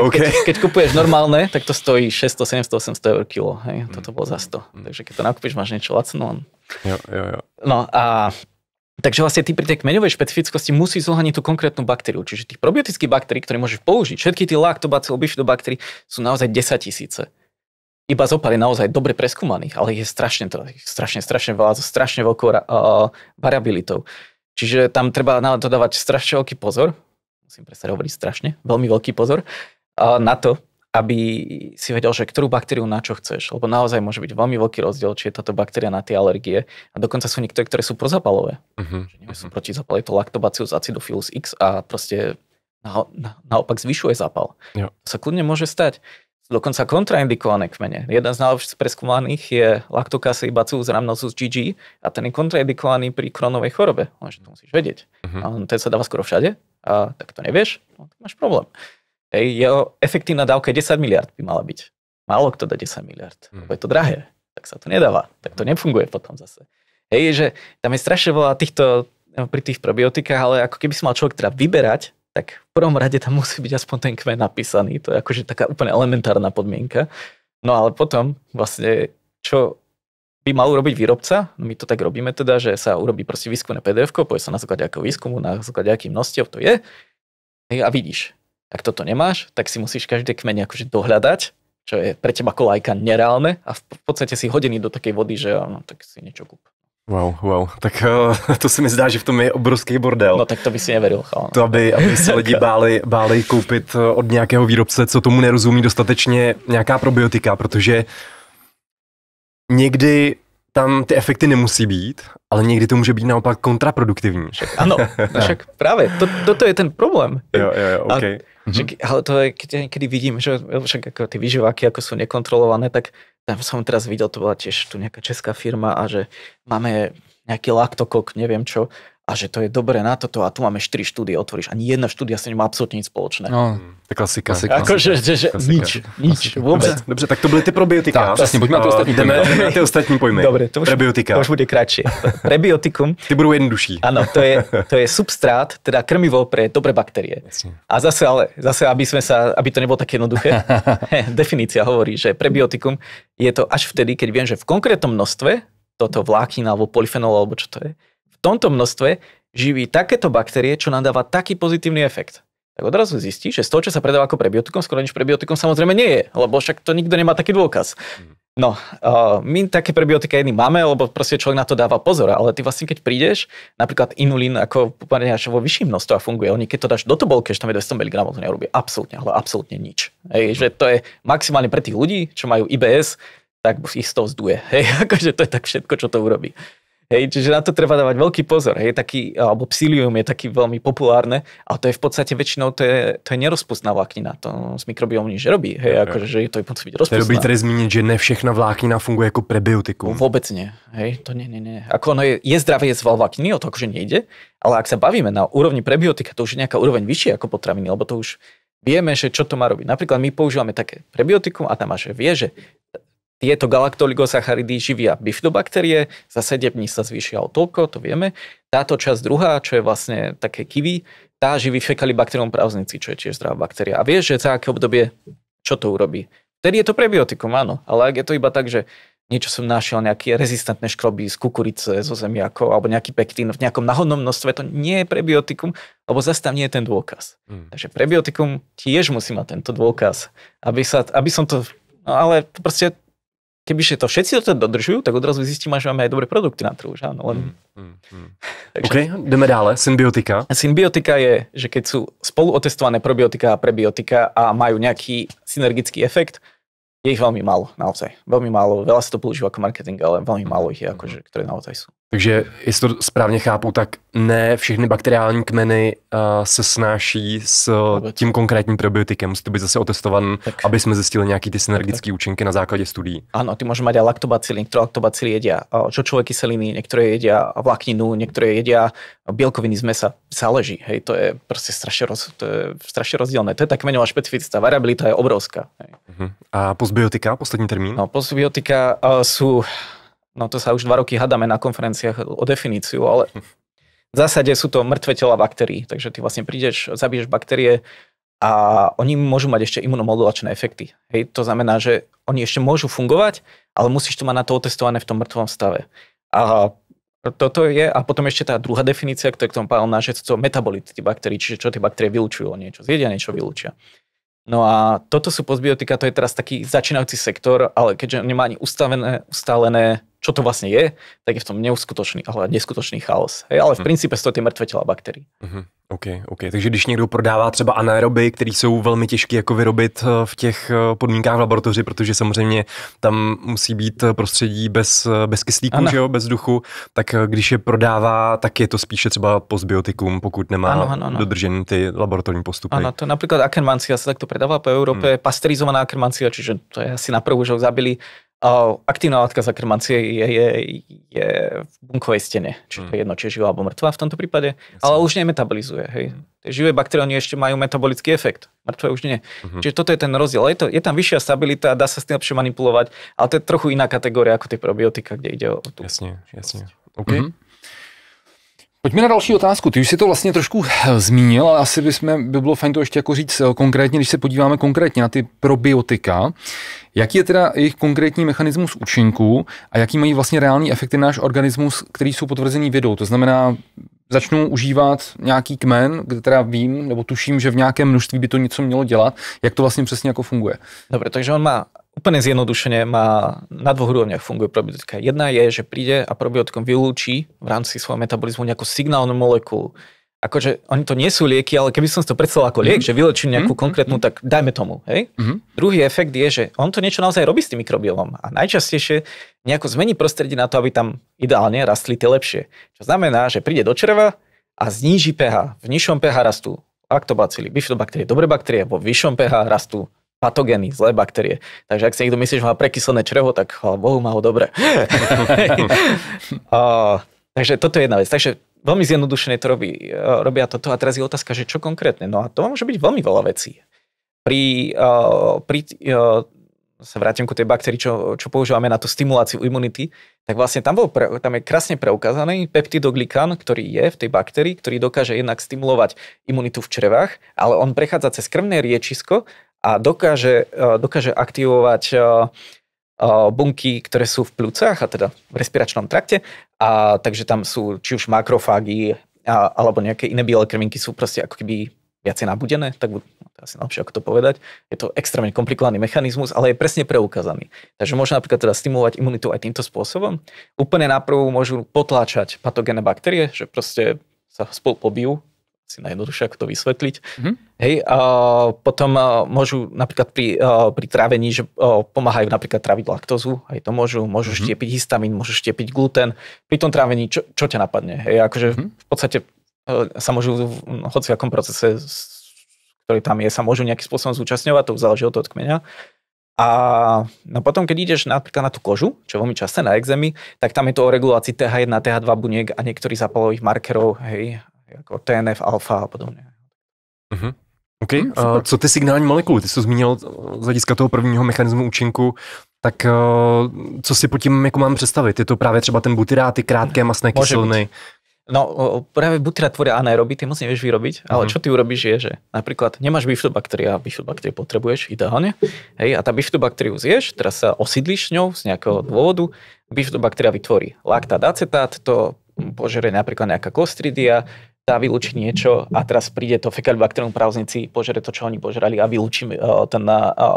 Okay. Keď kupuješ normálne, tak to stojí 600, 700, 800 eur kilo, hej. Toto bolo za 100. Takže keď to nakúpiš, máš niečo lacno. Jo. No a takže vlastne ty pri tej kmeňovej špecifickosti musíš zohľadniť tú konkrétnu baktériu. Čiže tých probiotických baktérií, ktoré môžeš použiť, všetky tie lactobacilly, bifidobaktérie sú naozaj 10 000. Iba zopár je naozaj dobre preskúmaných, ale ich je strašne veľa, so strašne veľkou variabilitou. Čiže tam treba na to dávať strašne veľký pozor, musím presne hovoriť strašne, veľmi veľký pozor na to, aby si vedel, že ktorú baktériu na čo chceš. Lebo naozaj môže byť veľmi veľký rozdiel, či je táto baktéria na tie alergie. A dokonca sú niektoré, ktoré sú prozapalové. Že nie sú proti zapale, je to Lactobacillus acidophilus X a proste naopak zvyšuje zápal. Jo. To sa kľudne môže stať. Dokonca kontraindikované kmene. Jeden z najlepších preskúmaných je Lactobacillus rhamnosus GG a ten je kontraindikovaný pri Crohnovej chorobe. Lenže to musíš vedieť. Ten sa dáva skoro všade a tak to nevieš, no, tak máš problém. Jeho efektívna dávka je 10 miliard by mala byť. Málo kto dá 10 miliard, lebo je to drahé. Tak sa to nedáva. Tak to nefunguje potom zase. Že tam je strašne veľa týchto pri tých probiotikách, ale ako keby si mal človek teda vyberať, tak v prvom rade tam musí byť aspoň ten kmeň napísaný. To je akože taká úplne elementárna podmienka. No ale potom vlastne, čo by mal urobiť výrobca, no my to tak robíme teda, že sa urobí proste výskumné PDF-ko, povie sa na základe akého výskumu, na základe akých množstiev to je. A vidíš, ak toto nemáš, tak si musíš každé kmene akože dohľadať, čo je pre teba ako lajka nereálne a v podstate si hodený do takej vody, že no, tak si niečo kúp. Wow, tak to se mi zdá, že v tom je obrovský bordel. No tak to by si neveril. Chalán. To, aby se lidi báli koupit od nějakého výrobce, co tomu nerozumí dostatečně, nějaká probiotika, protože někdy tam ty efekty nemusí být, ale někdy to může být naopak kontraproduktivní. Áno, však práve, toto je ten problém. Jo, OK. Ale to je, kedy vidím, že však ako tie výživáky, ako sú nekontrolované, tak tam som teraz videl, to bola tiež tu nejaká česká firma a že máme nejaký laktokok, neviem čo, a že to je dobré na toto a tu máme 4 štúdie, otvoríš. Ani jedna štúdia sa nemá absolútne nič spoločné. No, to je klasika. Akože nič, vôbec. Dobře, tak to byly ty probiotika. Tak, přesně, pojďme na ty ostatní pojmy. Jdeme na ty ostatní pojmy. Dobre, to už bude kratšie. Prebiotikum. Ty budú jednodušší. Áno, to je substrát, teda krmivo pre dobré baktérie. Jasne. A zase aby to nebolo také jednoduché, definícia hovorí, že prebiotikum je to až vtedy, keď viem, že v konkrétnom množstve, toto vláknin alebo polyfenol, alebo čo to je, v tomto množstve živí takéto baktérie, čo nám dáva taký pozitívny efekt. Tak odrazu zistíš, že z toho, čo sa predáva ako prebiotikum, skoro nič prebiotikum samozrejme nie je, lebo však to nikto nemá taký dôkaz. No, my také prebiotika jedný máme, lebo proste človek na to dáva pozor, ale ty vlastne keď prídeš, napríklad inulín ako až vo vyšším množstve funguje, oni keď to dáš do tobolky, že tam je 200 mg, to neurobí absolútne nič. Hej, že to je maximálne pre tých ľudí, čo majú IBS, tak ich z toho zduje. Hej, akože to je tak všetko, čo to urobí. Hej, čiže na to treba dávať veľký pozor. Hej, alebo psyllium je taký veľmi populárne, ale to je v podstate väčšinou to je nerozpustná vláknina. To s mikrobiom nič robí. Hej, akože že to je musí byť rozpustná. To je dobrý tedy zmínit, že ne všechna vláknina funguje ako prebiotikum. Vôbec nie. Hej, to nie. Ako ono je zdravé jesť vlákniny, o to akože nejde, ale ak sa bavíme na úrovni prebiotika, to už je nejaká úroveň vyššia ako potraviny, lebo to už vieme, že čo to má robiť. Napríklad my používame také prebiotikum a tam máš, vie, že tieto galaktoligosacharidy živia bifidobaktérie, za 7 dní sa zvýšia o toľko, to vieme. Táto časť druhá, čo je vlastne také kiwi, tá živí Faecalibacterium prausnici, čo je tiež zdravá baktéria. A vieš, že za aké obdobie, čo to urobí. Vtedy je to prebiotikum, áno, ale ak je to iba tak, že niečo som našiel, nejaké rezistentné škroby z kukurice, zo zemiakov, alebo nejaký pektín v nejakom náhodnom množstve, to nie je prebiotikum, lebo zase tam nie je ten dôkaz. Takže prebiotikum tiež musí mať tento dôkaz, aby som to, no ale proste kebyže to všetci to dodržujú, tak odrazu zistíme, že máme aj dobré produkty na trhu. Áno, len... OK, jdeme dále. Symbiotika. Symbiotika je, že keď sú spolu otestované probiotika a prebiotika a majú nejaký synergický efekt, je ich veľmi málo, naozaj. Veľmi málo. Veľa sa to používa ako marketing, ale veľmi málo ich je, akože, ktoré naozaj sú. Takže, jestli to správně chápu, tak ne všechny bakteriální kmeny se snáší s tím konkrétním probiotikem. Musí to být zase otestovaný, aby jsme zjistili nějaký ty synergické účinky na základě studií. Áno, ty môžeš mať aj laktobacily. Niektoré laktobacily jedia čočové kyseliny, niektoré jedia vlákninu, niektoré jedia bielkoviny z mesa. Záleží. Hej, to je proste strašne rozdielne. To je tá kmeňová špecifická variabilita je obrovská. Hej. A postbiotika, poslední termín? No, postbiotika sú... No to sa už 2 roky hádame na konferenciách o definíciu, ale v zásade sú to mŕtve tela baktérií. Takže ty vlastne prídeš, zabiješ baktérie a oni môžu mať ešte imunomodulačné efekty. Hej, to znamená, že oni ešte môžu fungovať, ale musíš to mať na to otestované v tom mŕtvom stave. A toto je, a potom ešte tá druhá definícia, ktorá k tomu pána, že sú to metabolity tí baktérií, čiže čo tie baktérie vylúčujú, niečo zjedia, niečo vylúčia. No a toto sú postbiotika, to je teraz taký začínajúci sektor, ale keďže nemá ani ustálené, čo to vlastne je, tak je v tom neskutočný chaos. Hej, ale v princípe sú to tie mŕtve tela baktérií. OK. Takže když někdo prodává třeba anaeroby, které jsou velmi těžké jako vyrobit v těch podmínkách v laboratoři, protože samozřejmě tam musí být prostředí bez kyslíku, že jo, bez vzduchu, tak když je prodává, tak je to spíše třeba postbiotikum, pokud nemá dodržený ty laboratorní postupy. Áno, to napríklad Akkermansia sa takto predáva po Európe, pasteurizovaná Akkermansia, čiže to je asi na prvú, že ho zabili. Aktívna látka z Akkermansie je v bunkovej stene, čiže to je jedno, či je živá alebo mŕtva v tomto prípade, ale už nemetabolizuje. Hej. Tie živé baktérie ešte majú metabolický efekt, mŕtve už nie. Čiže toto je ten rozdiel. Je tam vyššia stabilita, dá sa s tým lepšie manipulovať, ale to je trochu iná kategória ako tie probiotika, kde ide o tú... Jasne. OK. Pojďme na další otázku. Ty už si to vlastně trošku zmínil, ale asi by bylo fajn to ještě jako říct konkrétně, když se podíváme konkrétně na ty probiotika. Jaký je teda jejich konkrétní mechanismus účinku a jaký mají vlastně reální efekty na náš organismus, který jsou potvrzený vědou? To znamená, začnu užívat nějaký kmen, kde teda vím, nebo tuším, že v nějakém množství by to něco mělo dělat. Jak to vlastně přesně jako funguje? Dobre, takže on má úplne zjednodušene na dvoch úrovniach funguje probiotika. Jedna je, že príde a probiotikom vylúči v rámci svojho metabolizmu nejakú signálnu molekulu. Akože oni to nie sú lieky, ale keby som si to predstavil ako liek, že vylečím nejakú konkrétnu, tak dajme tomu. Hej? Druhý efekt je, že on to niečo naozaj robí s tým mikrobiomom a najčastejšie nejako zmení prostredie na to, aby tam ideálne rastli tie lepšie. Čo znamená, že príde do čreva a zníži pH. V nižšom pH rastú laktobacily, bifidobaktérie, dobré baktérie, vo vyššom pH rastú patogény, zlé baktérie. Takže ak si niekto myslí, že má prekyslené črevo, tak chvála Bohu, má ho dobre. Takže toto je jedna vec. Takže veľmi zjednodušene to robia toto. A teraz je otázka, že čo konkrétne? No a to môže byť veľmi veľa vecí. Sa vrátim ku tej baktérii, čo používame na tú stimuláciu imunity, tak vlastne tam je krásne preukázaný peptidoglikán, ktorý je v tej baktérii, ktorý dokáže jednak stimulovať imunitu v črevách, ale on prechádza cez krvné riečisko a dokáže aktivovať bunky, ktoré sú v pľúcach, a teda v respiračnom trakte. A takže tam sú či už makrofágy alebo nejaké iné biele krvinky sú proste ako keby viacej nabudené, tak to asi najlepšie ako to povedať. Je to extrémne komplikovaný mechanizmus, ale je presne preukázaný. Takže môžu napríklad teda stimulovať imunitu aj týmto spôsobom. Úplne naprv môžu potláčať patogénne baktérie, že proste sa spolu pobijú, si najjednoduchšie ako to vysvetliť. Hej, a potom môžu napríklad pri trávení, že pomáhajú napríklad tráviť laktózu, aj to môžu štiepiť histamín, môžu štiepiť gluten. Pri tom trávení, čo ťa napadne? Hej, akože v podstate sa môžu v hociakom procese, ktorý tam je, sa môžu nejakým spôsobom zúčastňovať, to záleží od toho kmeňa. A no potom, keď ideš napríklad na tú kožu, čo je veľmi časté na ekzémy, tak tam je to o regulácii TH1, TH2 buniek a niektorých zápalových markerov, hej, jako TNF, alfa a podobně. OK. Co ty signální molekuly? Ty jsi to zmínil z hlediska toho prvního mechanismu účinku, tak co si pod tím jako mám představit? Je to právě třeba ten butyrát, ty krátké masné kyseliny? No práve butyrát tvoria anaeroby, ty moc nevieš vyrobiť, ale čo ty urobíš je, že napríklad nemáš bifidobaktérie a bifidobaktérie potrebuješ ideálne, hej, a tá bifidobakteriu zješ, teraz sa osídliš ňou z nejakého dôvodu, bifidobaktéria vytvorí laktát, acetát, to požere napríklad nejaká Clostridia, tá vylúči niečo a teraz príde to Faecalibacterium prausnici, požere to, čo oni požerali a vylúči ten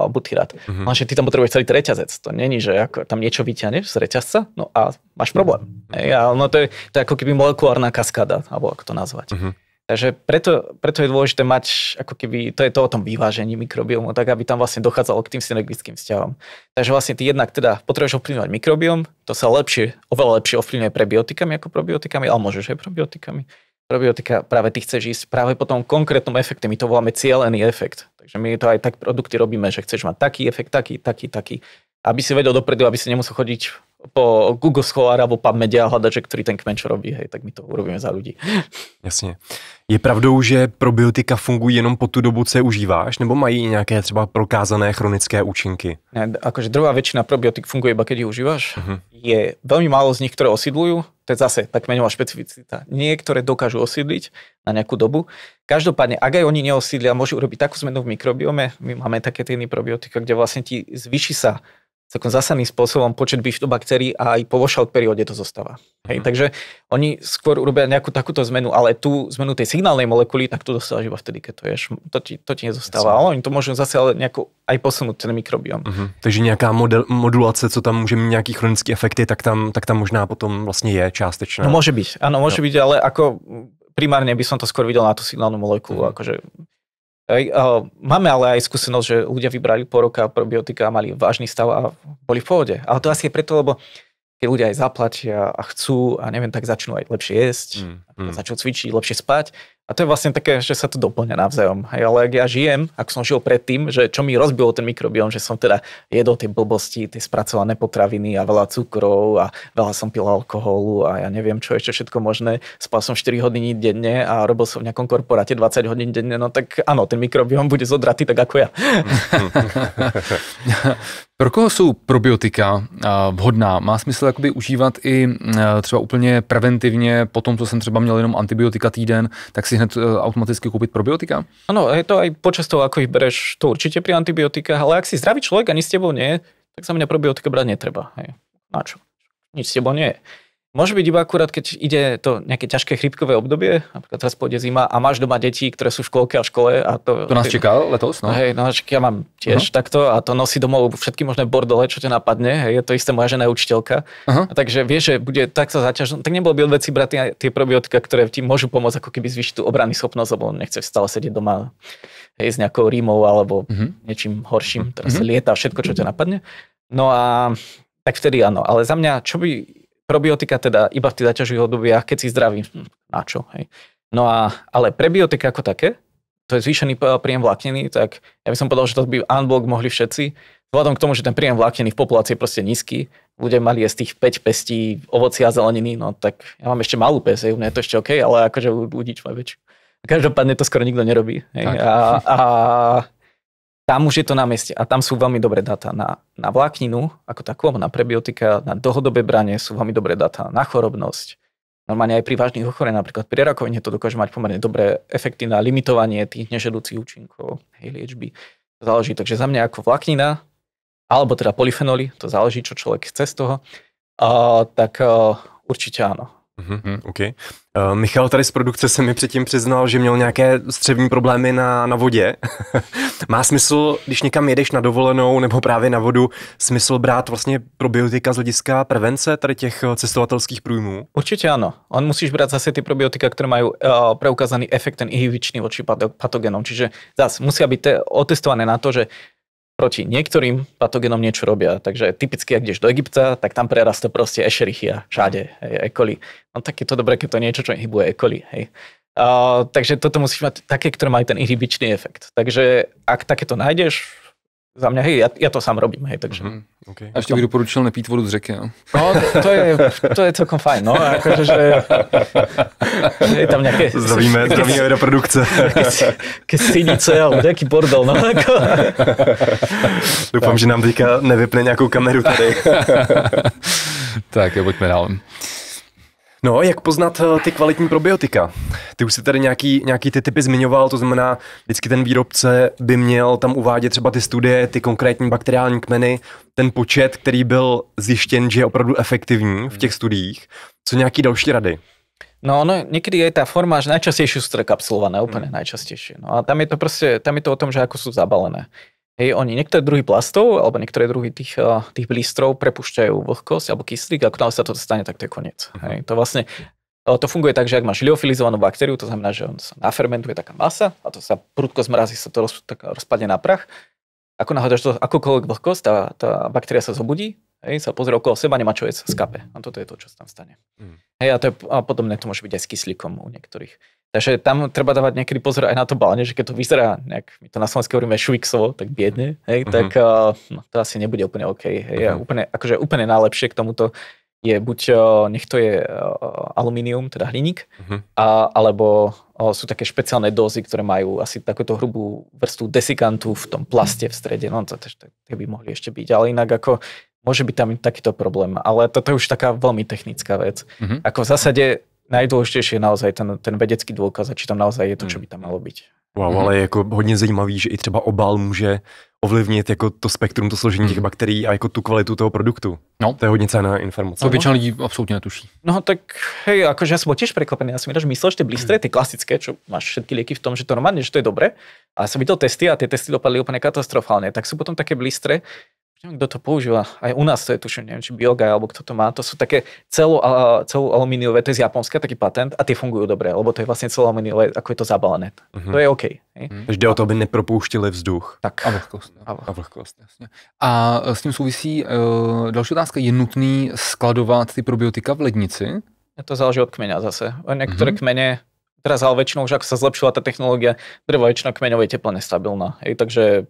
butyrát. Lenže ty tam potrebuješ celý reťazec. To není, že ako tam niečo vyťahneš z reťazca, no a máš problém. No to je ako keby molekulárna kaskáda, alebo ako to nazvať. Takže preto je dôležité mať, ako keby, to je to o tom vyvážení mikrobiomu, tak aby tam vlastne dochádzalo k tým synergickým vzťahom. Takže vlastne ty jednak teda potrebuješ ovplyvňovať mikrobiom, to sa oveľa lepšie ovplyvňuje prebiotikami ako probiotikami, ale môžeš aj probiotikami. Probiotika práve ty chceš ísť práve po tom konkrétnom efekte, my to voláme cielený efekt. Takže my to aj tak produkty robíme, že chceš mať taký efekt, taký. Aby si vedel dopredu, aby si nemusel chodiť po Google Scholar alebo PubMed a hľadať, že ktorý ten kmeň čo robí, hej, tak my to urobíme za ľudí. Jasně. Je pravdou, že probiotika fungují jenom po tu dobu, co je užíváš, nebo mají nějaké třeba prokázané chronické účinky? Ne, akože druhá väčšina probiotik funguje iba keď ich užívaš. Je veľmi málo z nich, ktoré osídlujú. To je zase tak kmeňová špecificita. Niektoré dokážu osídliť na nejakú dobu. Každopádne, ak aj oni neosídlia, môžu urobiť takú zmenu v mikrobiome. My máme také tie probiotika, kde vlastne ti zvýši sa takým zásadným spôsobom počet bifidobakterií a aj po washout perióde to zostáva. Hej, takže oni skôr urobia nejakú takúto zmenu, ale tú zmenu tej signálnej molekuly, tak tu dostávaš iba vtedy, keď to ješ. To ti nezostáva. Ale oni to môžu zase ale nejako aj posunúť ten mikrobiom. Takže nějaká modulace, co tam může mít nějaký chronický efekty, tak tam možná potom vlastně je částečná. No môže byť, áno, môže byť, ale ako primárne by som to skôr videl na tú signálnu molekulu, akože máme ale aj skúsenosť, že ľudia vybrali po roka probiotika a mali vážny stav a boli v pohode. Ale to asi je preto, lebo keď ľudia aj zaplatia a chcú a neviem, tak začnú aj lepšie jesť, začnú cvičiť, lepšie spať. A to je vlastne také, že sa to doplňa navzájom. Ale ak ja žijem, ako som žil predtým, že čo mi rozbilo ten mikrobióm, že som teda jedol tie blbosti, tie spracované potraviny a veľa cukrov a veľa som pil alkoholu a ja neviem čo ešte všetko možné. Spal som 4 hodiny denne a robil som v nejakom korporáte 20 hodín denne, no tak áno, ten mikrobióm bude zodratý tak ako ja. Pro koho jsou probiotika vhodná? Má smysl jakoby užívat i třeba úplně preventivně po tom, co jsem třeba měl měl jenom antibiotika týden, tak si hned automaticky koupit probiotika? Áno, je to aj počas toho, ako ich bereš, to určite pri antibiotikách, ale ak si zdravý človek a nič s tebou nie je, tak za mňa probiotika brať netreba. Hej. Na čo? Nič s tebou nie je. Môže byť iba akurát, keď ide to nejaké ťažké chrípkové obdobie, napríklad teraz pôjde zima a máš doma deti, ktoré sú v škôlke a v škole. A to nás čeká letos, no? Hej, no ja mám tiež takto a to nosí domov všetky možné bordele, čo ťa napadne. Hej, je to isté, moja žena je učiteľka. A takže vieš, že bude takto zaťažné. Tak nebolo by od veci brať tie probiotika, ktoré ti môžu pomôcť ako keby zvýšiť tú obrannú schopnosť, lebo nechce stále sedieť doma, hej, s nejakou rímou alebo niečím horším. Teraz lieta všetko, čo ťa napadne. No a tak vtedy áno. Ale za mňa, čo by probiotika teda iba v tých zaťažujúcich obdobiach, keď si zdravý, na čo, hej. No ale prebiotika ako také, to je zvýšený príjem vlákniny, tak ja by som povedal, že to by unblock mohli všetci. Vzhľadom k tomu, že ten príjem vlákniny v populácii je proste nízky, ľudia mali jesť tých 5 pestí ovocia a zeleniny, no tak ja mám ešte malú pes, u mňa je to ešte OK, ale akože ľudíč má väčšiu. Každopádne to skoro nikto nerobí. Hej. A tam už je to na mieste a tam sú veľmi dobré dáta na vlákninu ako takú, na prebiotika, na dlhodobé branie sú veľmi dobré dáta na chorobnosť. Normálne aj pri vážnych ochoreniach, napríklad pri rakovine to dokáže mať pomerne dobré efekty na limitovanie tých nežiaducich účinkov, hej, liečby. To záleží, takže za mňa ako vláknina, alebo teda polyfenoly, to záleží, čo človek chce z toho, tak určite áno. Okay. Michal tady z produkce se mi předtím přiznal, že měl nějaké střevní problémy na vodě. Má smysl, když někam jedeš na dovolenou nebo právě na vodu, smysl brát vlastně probiotika z hlediska prevence tady těch cestovatelských průjmů? Určite áno. On musíš brať zase tie probiotika, ktoré majú preukázaný efekt ten inhibičný voči patogénom. Čiže zase musia byť otestované na to, že proti niektorým patogénom niečo robia. Takže typicky, ak ideš do Egypta, tak tam prerastá proste Escherichia všade, hej, E. coli. No tak je to dobré, keď to je niečo, čo inhibuje E. coli. Hej. Takže toto musíš mať také, ktoré majú ten inhibičný efekt. Takže ak takéto nájdeš, za mňa, hej, ja to sám robím, hej, takže... Okay. A ešte bych doporučil nepít vodu z řeky, no? No, to je celkom fajn, no, akože, že je tam nejaké... Zdravíme do produkce. Keď synice, alebo nejaký bordel, no, ako... Doufám, že nám teďka nevypne nějakou kameru tady. Tak, pojďme dál. No, jak poznat ty kvalitní probiotika? Ty už si tady nějaký ty typy zmiňoval, to znamená, vždycky ten výrobce by měl tam uvádět třeba ty studie, ty konkrétní bakteriální kmeny, ten počet, který byl zjištěn, že je opravdu efektivní v těch studiích. Co nějaký další rady? No, niekedy je tá forma, že najčastejšie sú teda kapsulované, úplne najčastejšie. No a tam je to o tom, že ako sú zabalené. Hej, oni niektoré druhy plastov alebo niektoré druhy tých blístrov prepúšťajú vlhkosť alebo kyslík, ako náhle sa to stane, tak to je koniec. Hej, to vlastne to funguje tak, že ak máš liofilizovanú baktériu, to znamená, že on sa nafermentuje taká masa a to sa prudko zmrazí, sa to rozpadne na prach. Ako náhle dáš to akúkoľvek vlhkosť, tá baktéria sa zobudí, hej, sa pozrie okolo seba, nemá čo jesť, skape. A toto je to, čo sa tam stane. Hej, a to je podobné, to môže byť aj s kyslíkom u niektorých. Takže tam treba dávať niekedy pozor aj na to balenie, že keď to vyzerá nejak, my to na Slovensku hovoríme švixovo, tak biedne, hej, tak to asi nebude úplne OK. Hej, úplne najlepšie k tomuto je buď nech to je alumínium, teda hliník, alebo sú také špeciálne dózy, ktoré majú asi takúto hrubú vrstvu desikantu v tom plaste v strede, no to by mohli ešte byť, ale inak ako môže byť tam takýto problém, ale toto je už taká veľmi technická vec. Ako v zásade najdôležitejšie je naozaj ten vedecký dôkaz, či tam naozaj je to, čo by tam malo byť. Wow, ale je jako hodně zajímavý, že i třeba obal může ovlivnit jako to spektrum, to složení těch bakterií a jako tu kvalitu toho produktu. No. To je hodně cenná informace. To většina lidí absolutně netuší. No tak hej, akože ja som bol tiež prekvapený. Ja som myslel, že tie blístre, tie klasické, čo máš všetky lieky v tom, že to normálne, že to je dobre. A som videl testy a tie testy dopadli úplne katastrofálne. Tak sú potom také blístre, neviem, kto to používa, aj u nás to je tuším, neviem, či Bioga, alebo kto to má, to sú také celoalumíniové, to je z Japonska, taký patent a tie fungujú dobre, lebo to je vlastne celoalumíniové, ako je to zabalené. To je OK. Takže jde o to, aby nepropouštili vzduch. Tak. A vlhkost, jasně. A s tím souvisí další otázka, je nutný skladovat ty probiotika v lednici? To záleží od kmeňa zase. Niektoré kmene, teraz ale väčšinou už ako sa zlepšila tá technológia, drevá väčšina kmeňov je teplne stabilná. Hej, takže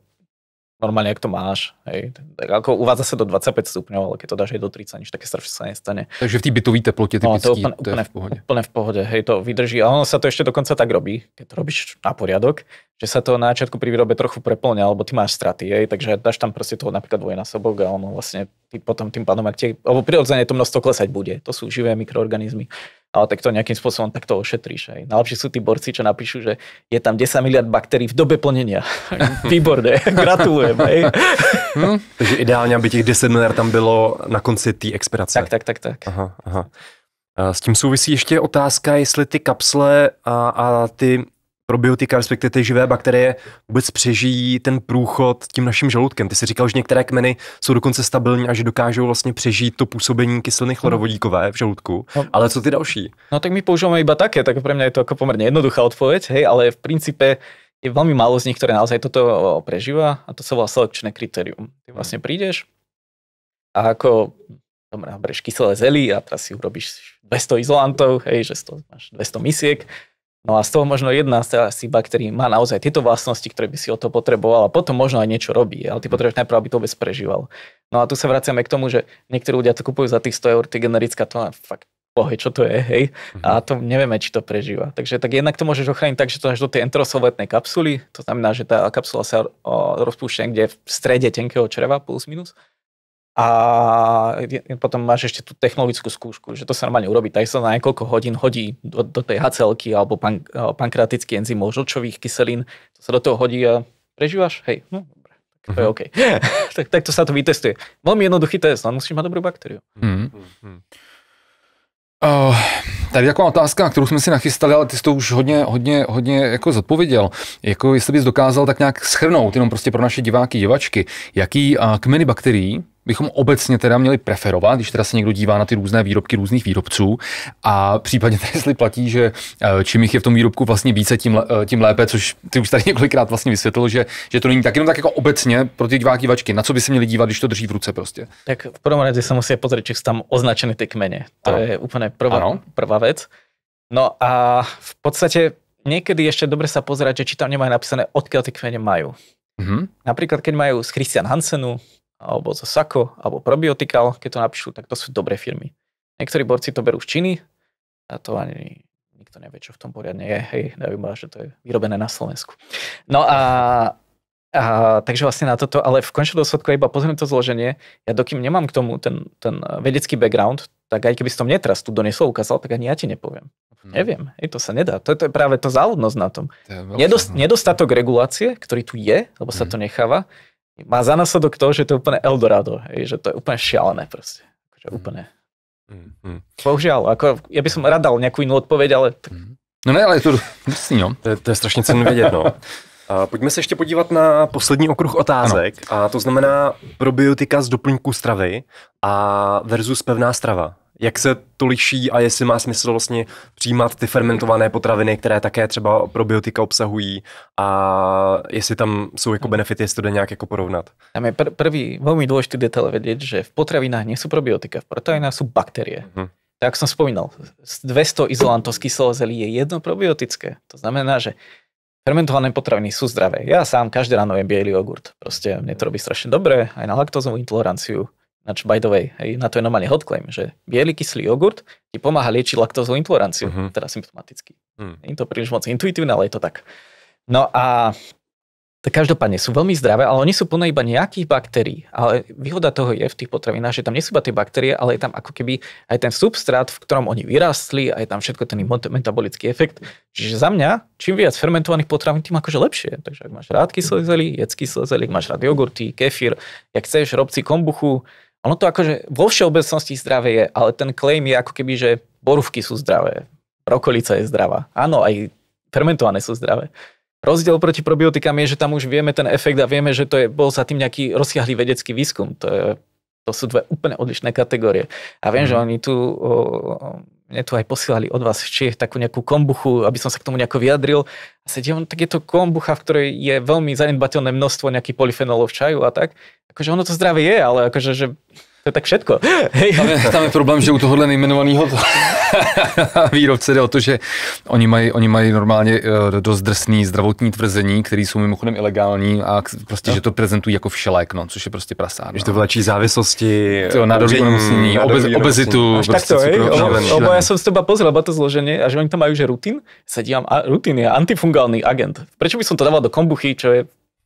normálne, ak to máš, hej, tak ako uvádza sa do 25 stupňov, ale keď to dáš aj do 30, nič také strašne sa nestane. Takže v tej bytovej teplote typicky, to je v pohode. Úplne v pohode, hej, to vydrží. A ono sa to ešte dokonca tak robí, keď to robíš na poriadok, že sa to na začiatku pri výrobe trochu preplňa, alebo ty máš straty, hej, takže dáš tam proste toho napríklad dvojnásobok a ono vlastne ty potom tým pádom, lebo prirodzene to množstvo klesať bude. To sú živé mikroorganizmy. ale tak to nejakým spôsobom takto ošetríš. Hej. Najlepšie sú tí borci, čo napíšu, že je tam 10 miliard baktérií v dobe plnenia. Výborné, gratulujem. Hej. Takže ideálně, aby těch 10 miliard tam bylo na konci té expirace. Tak. Aha. A s tím souvisí ještě otázka, jestli ty kapsle a ty probiotika, respektive ty živé bakterie, vůbec přežijí ten průchod tím naším žaludkem. Ty jsi říkal, že některé kmeny jsou dokonce stabilní a že dokážou vlastně přežít to působení kyseliny chlorovodíkové v žaludku. No. Ale co ty další? No tak my používame iba také, tak pre mňa je to ako pomerne jednoduchá odpoveď, hej, ale v princípe je veľmi málo z nich, ktoré naozaj toto prežíva a to sa volá selekčné kritérium. Ty vlastne prídeš a ako bereš kyselé zely a teraz si urobíš 200 izolantov, hej, že máš 200 misiek. No a z toho možno jedna z baktérií má naozaj tieto vlastnosti, ktoré by si o to potreboval a potom možno aj niečo robí, ale ty potrebuješ najprv, aby to vôbec prežíval. No a tu sa vraciame k tomu, že niektorí ľudia to kupujú za tých 100 eur, tie generická, to má fakt čo to je, hej, a to nevieme, či to prežíva. Takže tak jednak to môžeš ochrániť tak, že to dáš do tej enterosolvetnej kapsuly, to znamená, že tá kapsula sa rozpúšťa niekde v strede tenkého čreva plus minus. A potom máš ešte tú technologickú skúšku, že to sa normálne urobí, tak sa na niekoľko hodín hodí do tej HCL-ky alebo pankreatický enzymov žlčových kyselín, to sa do toho hodí a prežívaš? Hej, no dobre, tak to je OK. tak to sa to vytestuje. Veľmi jednoduchý test, ale musíš mať dobrú baktériu. Tady taková otázka, kterou jsme si nachystali, ale ty jsi to už hodně jako zodpověděl. Jako jestli bys dokázal tak nějak shrnout, jenom prostě pro naše diváky, divačky, jaký kmeny bakterií bychom obecně teda měli preferovat, když teda se někdo dívá na ty různé výrobky různých výrobců a případně tady jestli platí, že čím jich je v tom výrobku vlastně více, tím lépe, což ty už tady několikrát vlastně vysvětlil, že to není tak, jenom tak jako obecně pro ty diváky, divačky, na co by se měli dívat, když to drží v ruce prostě. Tak v prvom rade sa musia pozrieť, či sú tam označené tie kmene. To je úplne prvá vec. No a v podstate niekedy ešte dobre sa pozerať, že či tam nemajú napísané, odkiaľ tie kmene majú. Napríklad, keď majú z Christian Hansenu, alebo zo Sako, alebo Probiotical, keď to napíšu, tak to sú dobré firmy. Niektorí borci to berú z Číny a to ani nikto nevie, čo v tom poriadne je. Hej, neviem, že to je vyrobené na Slovensku. No a takže vlastne na toto, ale v končnom dôsledku iba pozriem to zloženie. Ja dokým nemám k tomu ten vedecký background, tak aj keby si to mne teraz tu donesol, ukázal, tak ani ja ti nepoviem. Neviem, to sa nedá. To je práve to záľudnosť na tom. Nedostatok regulácie, ktorý tu je, lebo sa to necháva, má za následok to, že to je úplne Eldorado, že to je úplne šialené proste. Akože úplne. Bohužiaľ, ja by som rád dal nejakú inú odpoveď, ale... No ne, ale je to jasný, no. To je strašně cenné vědět, no. Pojďme se ještě podívat na poslední okruh otázek, a to znamená probiotika z doplňků stravy a versus pevná strava. Jak se to liší a jestli má smysl vlastně přijímat ty fermentované potraviny, které také třeba probiotika obsahují a jestli tam jsou jako benefity, jestli to jde nějak jako porovnat. Tam je prvý veľmi dôležitý detail vedieť, že v potravinách nie sú probiotika, v potravinách sú baktérie. Tak som spomínal, z 200 izolantov z kyselého zelí je jedno probiotické. To znamená, že fermentované potraviny sú zdravé. Ja sám každé ráno jem biely jogurt. Proste mne to robí strašne dobre, aj na laktózovú intoleranciu. Ináč, by the way, hej, na to je normálne hot claim, že biely kyslý jogurt ti pomáha liečiť laktózovú intoleranciu, teda symptomaticky. Nie je to príliš moc intuitívne, ale je to tak. No a tak každopádne sú veľmi zdravé, ale oni sú plné iba nejakých baktérií. Ale výhoda toho je v tých potravinách, že tam nie sú iba tie baktérie, ale je tam ako keby aj ten substrát, v ktorom oni vyrástli a je tam všetko ten metabolický efekt. Čiže za mňa, čím viac fermentovaných potravín, tým akože lepšie. Takže ak máš rád kyselé zelí, jedz kyselé zelí, ak máš rád jogurty, kefír, jak chceš, rob si kombuchu. Ono to akože vo všeobecnosti zdravé je, ale ten claim je ako keby, že borúvky sú zdravé, brokolica je zdravá. Áno, aj fermentované sú zdravé. Rozdiel proti probiotikám je, že tam už vieme ten efekt a vieme, že to bol za tým nejaký rozsiahlý vedecký výskum. To sú dve úplne odlišné kategórie. A viem, že oni mne tu aj posielali od vás v Čiech takú nejakú kombuchu, aby som sa k tomu nejako vyjadril. A tak je to kombucha, v ktorej je veľmi zanedbateľné množstvo nejakých polyfenolov v čaju a tak. Akože ono to zdravé je, ale akože, že to je tak všetko. Hej. Tam je problém, že u tohohle nejmenovaného výrobce jde o to, že oni mají normálně dost drsný zdravotní tvrzení, které jsou mimochodem ilegální a prostě, že to prezentují jako všelék, no, což je prostě prasárna. Že to vlečí závislosti, nádorovú onemocnění, obezitu. Až takto, lebo ja som z teba pozrel to zloženie a že oni tam majú, že rutín. Sa dívam, rutín je antifungálny agent. Prečo by som to dával do kombuchy, čo je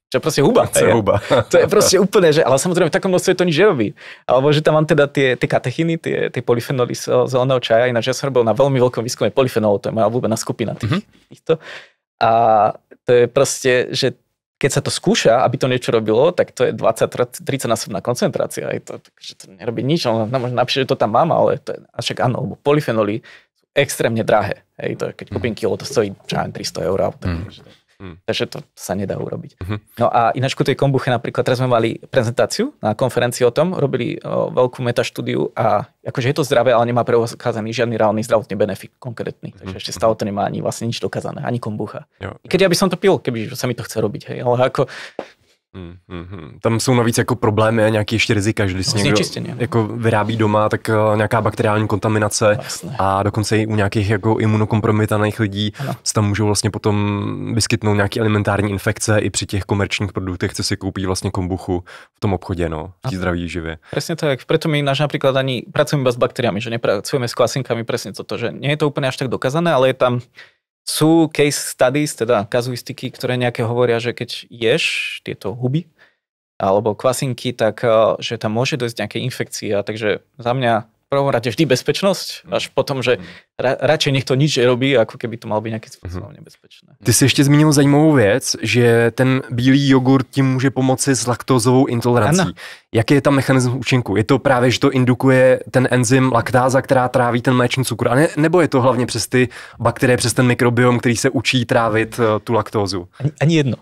Čo je proste huba. To je proste úplne, že, ale samozrejme v takom množstve to nič nerobí. Alebo že tam mám teda tie katechiny, tie polyfenoly z zeleného čaja, ináč ja som robil na veľmi veľkom výskume polyfenolov, to je moja obľúbená skupina týchto. A to je proste, že keď sa to skúša, aby to niečo robilo, tak to je 20-30 násobná koncentrácia. Takže to nerobí nič, ale možno napíše, že to tam mám, ale to je, však áno, lebo polyfenoly sú extrémne drahé. Hej, to, keď kúpim kilo, to stojí 300 €. Takže to sa nedá urobiť. No a ináč ku tej kombuche napríklad, teraz sme mali prezentáciu na konferencii o tom, robili veľkú metaštúdiu a akože je to zdravé, ale nemá preukázaný žiadny reálny zdravotný benefit konkrétny. Takže ešte stále to nemá ani vlastne nič dokázané, ani kombucha. I keď ja by som to pil, keby sa mi to chce robiť, hej, ale ako... Tam jsou navíc jako problémy a nějaké ještě rizika, že když si někdo jako vyrábí doma, tak nějaká bakteriální kontaminace a dokonce i u nějakých jako imunokompromitaných lidí se tam můžou vlastně potom vyskytnout nějaké alimentární infekce i při těch komerčních produktech, co si koupí vlastně kombuchu v tom obchodě, no, v té zdraví živě. Presne tak, preto my napríklad ani pracujeme iba s baktériami, že nepracujeme s kvasinkami, presne toto, že nie je to úplne až tak dokázané, ale je tam sú case studies, teda kazuistiky, ktoré nejaké hovoria, že keď ješ tieto huby alebo kvasinky, tak že tam môže dojsť nejaké infekcie. Takže za mňa v prvom rade vždy bezpečnosť, až potom, že radšej nech to nič nerobí, ako keby to malo byť nejaké spôsobom nebezpečné. Ty jsi ještě zmínil zajímavou věc, že ten bílý jogurt tím může pomoci s laktózovou intolerancí. Ano. Jaký je tam mechanismus účinku? Je to právě, že to indukuje ten enzym laktáza, která tráví ten mléčný cukr? A nebo je to hlavně přes ty bakterie, přes ten mikrobiom, který se učí trávit tu laktózu? Ani jedno.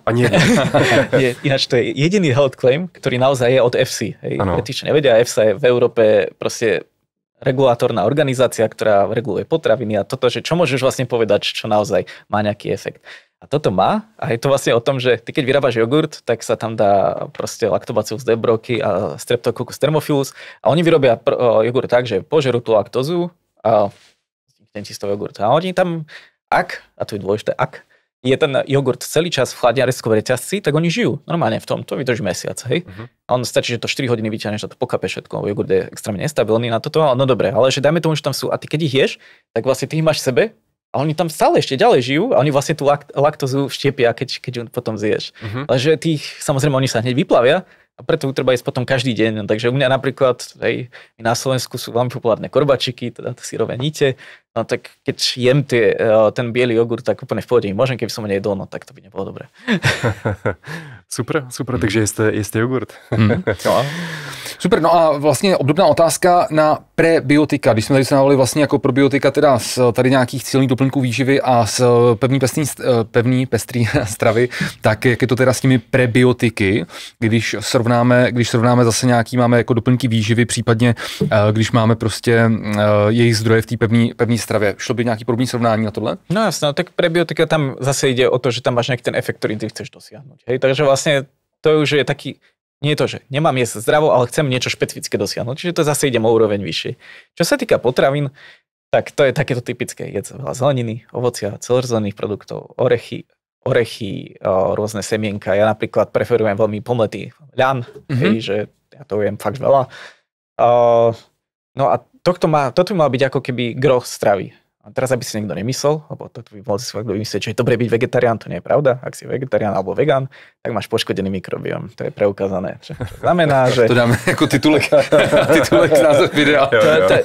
Ináč to je jediný health claim, ktorý naozaj je od EFSA. Pre tí, čo nevedia, EFSA je v Európe proste regulátorná organizácia, ktorá reguluje potraviny a toto, že čo môžeš vlastne povedať, čo naozaj má nejaký efekt. A toto má a je to vlastne o tom, že ty keď vyrábaš jogurt, tak sa tam dá proste Lactobacillus delbrueckii a Streptococcus thermophilus a oni vyrobia jogurt tak, že požerú tú laktózu a ten čistý jogurt. A oni tam, a to je dôležité, je ten jogurt celý čas v chladniarskom reťazci, tak oni žijú normálne v tom, to vydrží mesiac, hej. A on stačí, že to 4 hodiny vyťahneš a to pokape všetko, jogurt je extrémne nestabilný na toto, no dobre, ale že dajme tomu, že tam sú, a ty keď ich ješ, tak vlastne ty ich máš v sebe a oni tam stále ešte ďalej žijú a oni vlastne tú laktózu vštiepia, keď ju potom zješ. Ale že tých, samozrejme, oni sa hneď vyplavia a preto ju treba jesť potom každý deň. Takže u mňa napríklad, hej, na Slovensku sú veľmi populárne korbačiky, teda syrové nite. No tak keď jem ten biely jogurt, tak úplne v pohode môžem, keby som ho nejedol, no tak to by nebolo dobré. Super, takže jeste jogurt. No. Super, no a vlastně obdobná otázka na prebiotika. Když jsme tady se navali vlastně jako probiotika teda z tady nějakých cílených doplňků výživy a z pevný pestrý stravy, tak jak je to teda s těmi prebiotiky, když srovnáme zase nějaký, máme jako doplňky výživy, případně když máme prostě jejich zdroje v té pevné stravě. Šlo by nějaký podobný srovnání na tohle? No jasné, tak prebiotika tam zase ide o to, že tam máš nejaký ten efekt, ktorý ty chceš dosiahnuť. Hej? Takže vlastne to už je taký, nie je to, že nemám jesť zdravo, ale chcem niečo špecifické dosiahnuť. Čiže to zase idem o úroveň vyššie. Čo sa týka potravín, tak to je takéto typické. Jedz veľa zeleniny, ovocia, celozelených produktov, orechy, rôzne semienka. Ja napríklad preferujem veľmi pomletý ľan, že ja to jem fakt veľa. No a toto by mal byť ako keby gros stravy. A teraz, aby si niekto nemyslel, lebo to by mohol si fakt vymyslieť, že je dobré byť vegetarián, to nie je pravda. Ak si vegetarián alebo vegán, tak máš poškodený mikrobióm. To je preukázané. Čo znamená, že... To dáme ako titulek názov videa.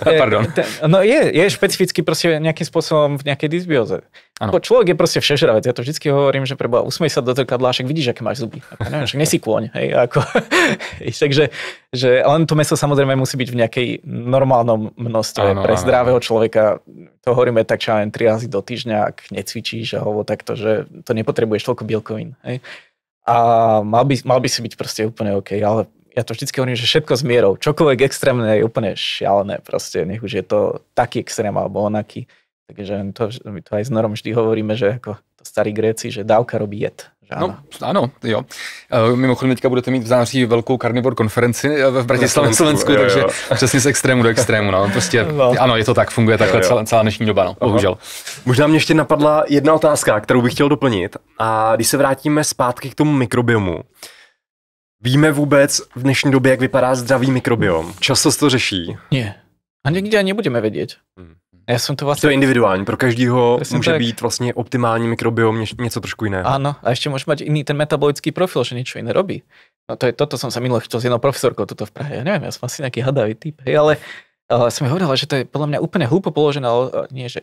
Pardon. No je špecificky proste nejakým spôsobom v nejakej dysbióze. Človek je proste všežravec. Ja to vždycky hovorím, že preboha, usmej sa do zrkadla, však vidíš, aké máš zuby. Neviem, však nesi kôň. Hej, ako... Takže že len to mäso samozrejme musí byť v nejakej normálnom množstve pre zdravého človeka. To hovoríme tak, čo len 3 razy do týždňa, ak necvičíš alebo takto, že to nepotrebuješ toľko bielkovín. Hej. A mal by si byť proste úplne OK, ale ja to vždycky hovorím, že všetko s mierou. Čokoľvek extrémne je úplne šialené proste, nech už je to taký extrém alebo onaký. Takže my to aj s Norom vždy hovoríme, že ako to starí Gréci, že dávka robí jed. No, ano, jo. Mimochodem teďka budete mít v září velkou carnivore konferenci v Bratislavě, Slovensku, takže přesně z extrému do extrému. No. Prostě, ano, je to tak, funguje takhle celá dnešní doba, no, bohužel. Možná mě ještě napadla jedna otázka, kterou bych chtěl doplnit. A když se vrátíme zpátky k tomu mikrobiomu, víme vůbec v dnešní době, jak vypadá zdravý mikrobiom? Často se to řeší? Nie. A nikdy ani nebudeme vedieť. Ja som to To je individuální, pro každého může tak být vlastně optimální mikrobiom něco trošku jiného. Áno, a ešte môže mať iný ten metabolický profil, že niečo iné robí. No toto som sa minule chytil s jednou profesorkou tuto v Prahe. Ja neviem, ja som asi nejaký hadavý typ, hej, ale som mi hovorila, že to je podľa mňa úplne hlúpo položená,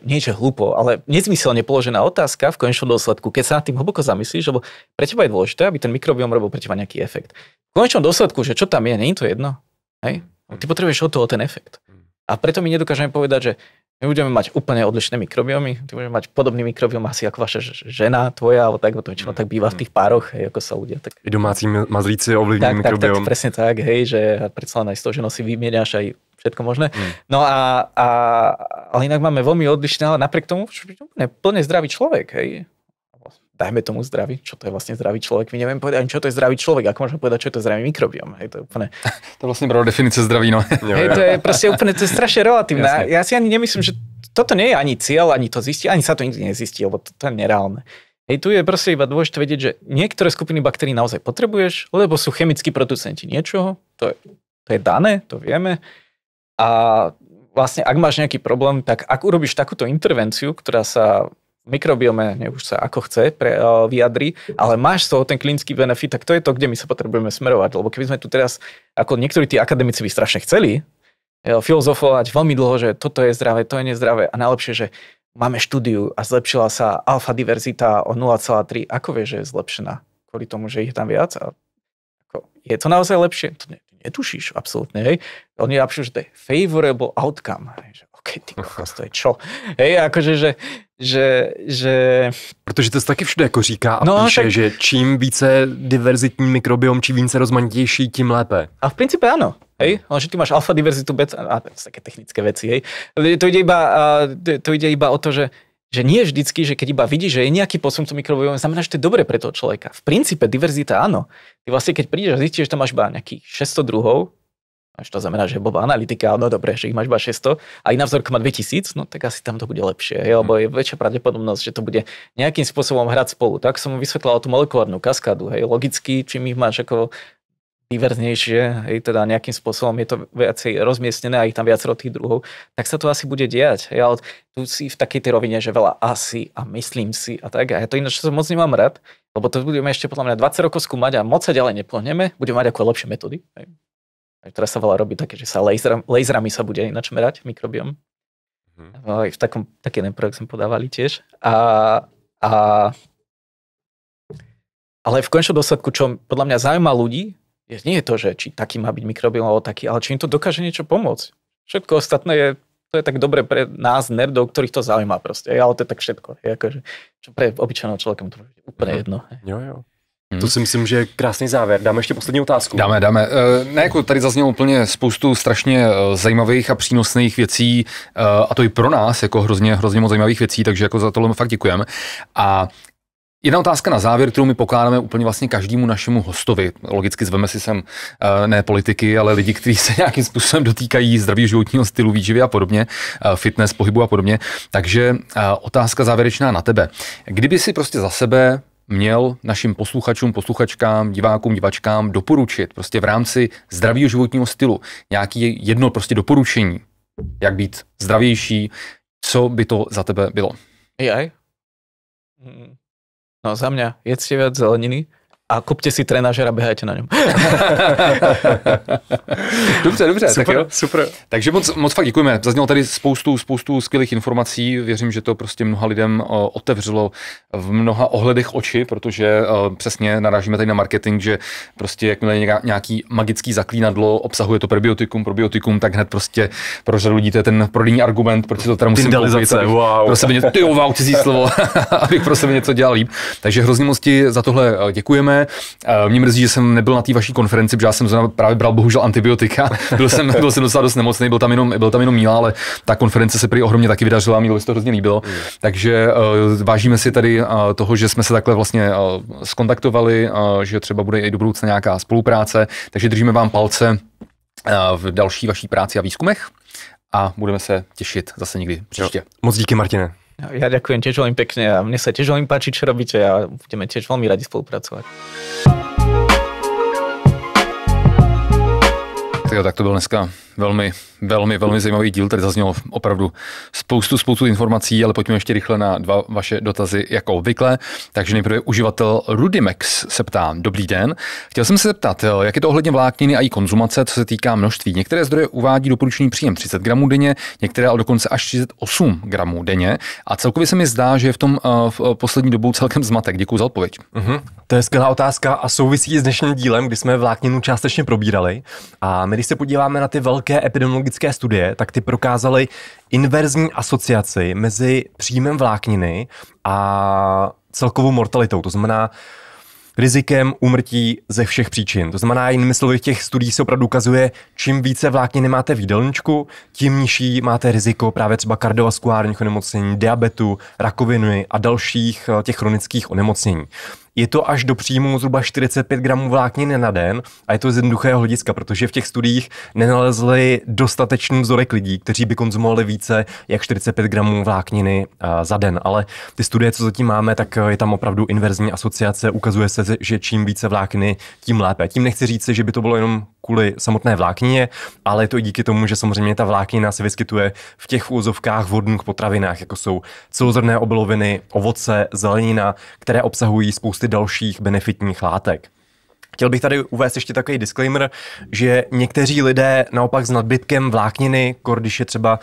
nie že hlúpo, ale nezmyselne položená otázka v konečnom dôsledku, keď sa nad tým hlboko zamyslíš, lebo pre teba je dôležité, aby ten mikrobióm robil pre teba nejaký efekt. V konečnom dôsledku, že čo tam je, nie je to jedno, hej? Ty potrebuješ od toho ten efekt. A preto my nedokážeme povedať, že my budeme mať úplne odlišné mikrobiomy, ty budeme mať podobný mikrobióm asi ako vaša žena, tvoja, alebo tak, to väčšinou tak býva v tých pároch, hej, ako sa ľudia. Tak... I domácí mazlíci ovlivňujú mikrobióm. Tak, presne tak, hej, že predsa len aj s tou ženou si vymieňaš aj všetko možné. No ale inak máme veľmi odlišné, ale napriek tomu plne zdravý človek, hej. Dajme tomu zdravý, čo to je vlastne zdravý človek. My neviem povedať, čo to je zdravý človek, ako môžeme povedať, čo je to zdravý mikrobióm. Hej, to je úplne... To je vlastne pravá definice zdraví, no. Hej, to je proste úplne, to je strašne relatívne. Ja si ani nemyslím, že toto nie je ani cieľ, ani to zistiť, ani sa to nikdy nezistí, lebo to je nereálne. Hej, tu je proste iba dôležité vedieť, že niektoré skupiny baktérií naozaj potrebuješ, lebo sú chemickí producenti niečoho, to je dané, to vieme. A vlastne, ak máš nejaký problém, tak ak urobíš takúto intervenciu, ktorá sa v mikrobiome, už sa ako chce, vyjadri, ale máš z toho ten klinický benefit, tak to je to, kde my sa potrebujeme smerovať. Lebo keby sme tu teraz, ako niektorí tí akademici by strašne chceli, filozofovať veľmi dlho, že toto je zdravé, to je nezdravé a najlepšie, že máme štúdiu a zlepšila sa alfa diverzita o 0,3. Ako vieš, že je zlepšená? Kvôli tomu, že ich je tam viac? A je to naozaj lepšie? To netušíš absolútne. Hej? Oni napíšu, že to je favorable outcome. Hej? OK, ty kokos, to je čo? Hej, akože, že... Protože to se taky všude jako říká a píše, tak... že čím více diverzitní mikrobiom, čím více rozmanitější, tím lépe. A v princípe áno. Hej, ale že ty máš alfa diverzitu, beta, a to sú také technické veci, hej. To ide iba o to, že nie vždycky, že keď iba vidíš, že je nejaký posun v mikrobiomu, znamená, že to je dobre pre toho človeka. V princípe diverzita áno. Ty vlastne keď prídeš a zistíš, že tam máš iba nejakých 600 druhov, až to znamená, že je blbá analytika, no dobre, že ich máš iba 600 a iná vzorka má 2000, no tak asi tam to bude lepšie, hej, lebo je väčšia pravdepodobnosť, že to bude nejakým spôsobom hrať spolu. Tak som vysvetlal tú molekulárnu kaskádu, hej, logicky, čím ich máš ako diverznejšie, hej, teda nejakým spôsobom je to viacej rozmiestnené a ich tam viacero tých druhov, tak sa to asi bude diať. Hej, ale tu si v takej tej rovine, že veľa asi a myslím si a tak. A ja to ináč moc nemám rád, lebo to budeme ešte podľa mňa 20 rokov skúmať a moc sa ďalej nepohneme, budeme mať ako lepšie metódy. Hej. Aj teraz sa veľa robí také, že sa laserami sa bude ináč merať mikrobióm. Aj v taký jeden projekt sme podávali tiež. Ale v končnom dôsledku, čo podľa mňa zaujíma ľudí, nie je to, že či taký má byť mikrobióm alebo taký, ale či im to dokáže niečo pomôcť. Všetko ostatné to je tak dobre pre nás, nerdov, ktorých to zaujíma proste. Ale to je tak všetko. Je akože, čo pre obyčajného človeka to je úplne jedno. Jo. To si myslím, že je krásný závěr. Dáme ještě poslední otázku. Dáme. Ne, jako tady zaznělo úplně spoustu strašně zajímavých a přínosných věcí a to i pro nás, jako hrozně moc zajímavých věcí, takže jako za tohle fakt děkujeme. A jedna otázka na závěr, kterou my pokládáme úplně vlastně každému našemu hostovi. Logicky zveme si sem ne politiky, ale lidi, kteří se nějakým způsobem dotýkají zdravého životního stylu, výživy a podobně, fitness, pohybu a podobně. Takže otázka závěrečná na tebe. Kdyby si prostě za sebe měl našim posluchačům, posluchačkám, divákům, divačkám doporučit prostě v rámci zdravého životního stylu nějaký jedno prostě doporučení, jak být zdravější, co by to za tebe bylo? No za mňa jedzte viac zeleniny a kupte si trenažera a behajte na ňom. Dobře, super. Takže moc fakt děkujeme. Zaznělo tady spoustu skvělých informací. Věřím, že to prostě mnoha lidem otevřelo v mnoha ohledech oči, protože přesně narážíme tady na marketing, že prostě jakmile nějaký magický zaklínadlo obsahuje to probiotikum, tak hned prostě pro řadu lidí to je ten prodejní argument, proč si to teda musím koupit. Wow. Pro sebe cizí slovo, abych pro sebe něco dělal líp. Takže hrozně moc ti za tohle děkujeme. Mě mrzí, že jsem nebyl na té vaší konferenci, protože já jsem právě bral bohužel antibiotika. Byl jsem docela dost nemocný, byl tam jenom Míla, ale ta konference se prý ohromně taky vydařila, Mílovi se to hrozně líbilo. Takže vážíme si tady toho, že jsme se takhle vlastně skontaktovali, že třeba bude i do budoucna nějaká spolupráce, takže držíme vám palce v další vaší práci a výzkumech a budeme se těšit zase někdy příště. Moc díky, Martine. Ja ďakujem tiež veľmi pekne a mne sa tiež veľmi páči, čo robíte a budeme tiež veľmi radi spolupracovať. Tak to byl dneska velmi zajímavý díl, tady zaznělo opravdu spoustu informací, ale pojďme ještě rychle na 2 vaše dotazy jako obvykle. Takže nejprve uživatel Rudimex se ptá, dobrý den, chtěl jsem se zeptat, jak je to ohledně vlákniny a její konzumace, co se týká množství. Některé zdroje uvádí doporučený příjem 30 gramů denně, některé ale dokonce až 38 gramů denně a celkově se mi zdá, že je v tom v poslední dobou celkem zmatek. Děkuji za odpověď. To je skvělá otázka a souvisí s dnešním dílem, kdy jsme vlákninu částečně probírali. A my, když se podíváme na ty velké epidemiologické studie, tak ty prokázaly inverzní asociaci mezi příjmem vlákniny a celkovou mortalitou. To znamená rizikem úmrtí ze všech příčin. To znamená, jinými slovy, v těch studiích se opravdu ukazuje, čím více vlákniny máte v jídelníčku, tím nižší máte riziko právě třeba kardiovaskulárních onemocnění, diabetu, rakoviny a dalších těch chronických onemocnění. Je to až do příjmu zhruba 45 gramů vlákniny na den a je to z jednoduchého hlediska, protože v těch studiích nenalezli dostatečný vzorek lidí, kteří by konzumovali více jak 45 gramů vlákniny za den. Ale ty studie, co zatím máme, tak je tam opravdu inverzní asociace. Ukazuje se, že čím více vlákniny, tím lépe. Tím nechci říct, že by to bylo jenom kvůli samotné vláknině, ale je to i díky tomu, že samozřejmě ta vláknina se vyskytuje v těch úzovkách vodních potravinách, jako jsou celozrnné obiloviny, ovoce, zelenina, které obsahují spousty dalších benefitních látek. Chtěl bych tady uvést ještě takový disclaimer, že někteří lidé naopak s nadbytkem vlákniny, když je třeba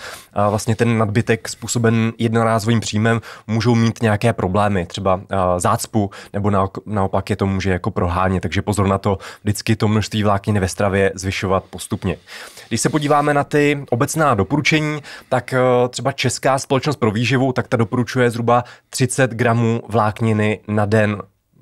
vlastně ten nadbytek způsoben jednorázovým příjmem, můžou mít nějaké problémy, třeba zácpu, nebo naopak je to může jako prohánět, takže pozor na to, vždycky to množství vlákniny ve stravě zvyšovat postupně. Když se podíváme na ty obecná doporučení, tak třeba Česká společnost pro výživu, tak ta doporučuje zhruba 30 gramů vlákniny na den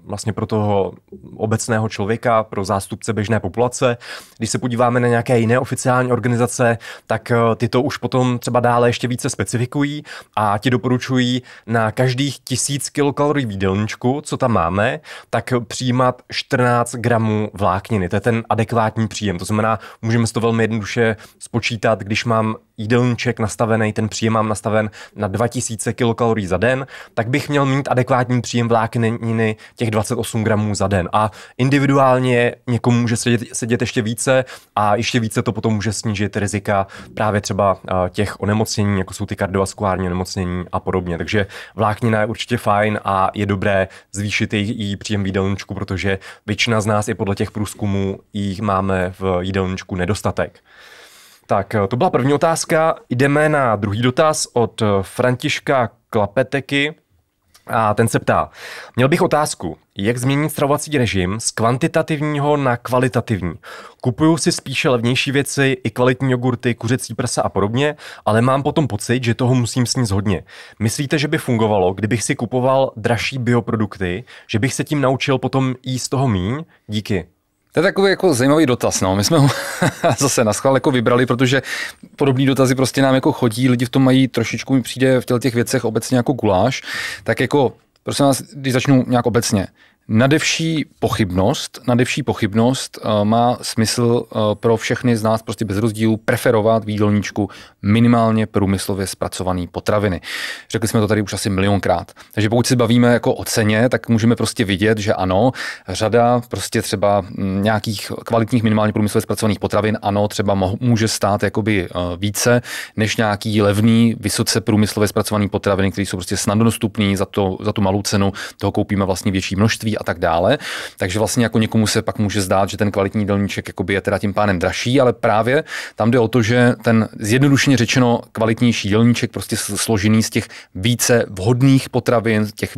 vlastně pro toho obecného člověka, pro zástupce běžné populace. Když se podíváme na nějaké jiné oficiální organizace, tak ty to už potom třeba dále ještě více specifikují a ti doporučují na každých 1000 kilokalorií v jídelníčku, co tam máme, tak přijímat 14 gramů vlákniny. To je ten adekvátní příjem. To znamená, můžeme si to velmi jednoduše spočítat, když mám jídelníček nastavený, ten příjem mám nastaven na 2000 kilokalorií za den, tak bych měl mít adekvátní příjem vlákniny těch 28 gramů za den. A individuálně někomu může sedět ještě více a ještě více to potom může snížit rizika právě třeba těch onemocnění, jako jsou ty kardiovaskulární onemocnění a podobně. Takže vláknina je určitě fajn a je dobré zvýšit její příjem v jídelníčku, protože většina z nás i podle těch průzkumů jich máme v jídelníčku nedostatek. Tak, to byla první otázka. Jdeme na druhý dotaz od Františka Klapeteky. A ten se ptá, měl bych otázku, jak změnit stravovací režim z kvantitativního na kvalitativní. Kupuju si spíše levnější věci, i kvalitní jogurty, kuřecí prsa a podobně, ale mám potom pocit, že toho musím sníst hodně. Myslíte, že by fungovalo, kdybych si kupoval dražší bioprodukty, že bych se tím naučil potom jíst toho míň? Díky. To je takový jako zajímavý dotaz, no. My jsme ho zase naschvál jako vybrali, protože podobný dotazy prostě nám jako chodí, lidi v tom mají trošičku, mi přijde v těch věcech obecně jako guláš, tak jako, prosím vás, když začnu nějak obecně, nadevší pochybnost má smysl pro všechny z nás prostě bez rozdílu preferovat v jídelníčku minimálně průmyslově zpracované potraviny. Řekli jsme to tady už asi milionkrát. Takže pokud se bavíme jako o ceně, tak můžeme prostě vidět, že ano, řada prostě třeba nějakých kvalitních minimálně průmyslově zpracovaných potravin, ano, třeba může stát jakoby více než nějaký levný, vysoce průmyslově zpracovaný potraviny, které jsou prostě snadno dostupný za tu malou cenu, toho koupíme vlastně větší množství a tak dále. Takže vlastně jako někomu se pak může zdát, že ten kvalitní jídelníček jakoby je teda tím pádem dražší, ale právě tam jde o to, že ten zjednodušeně řečeno kvalitnější jídelníček prostě složený z těch více vhodných potravin, těch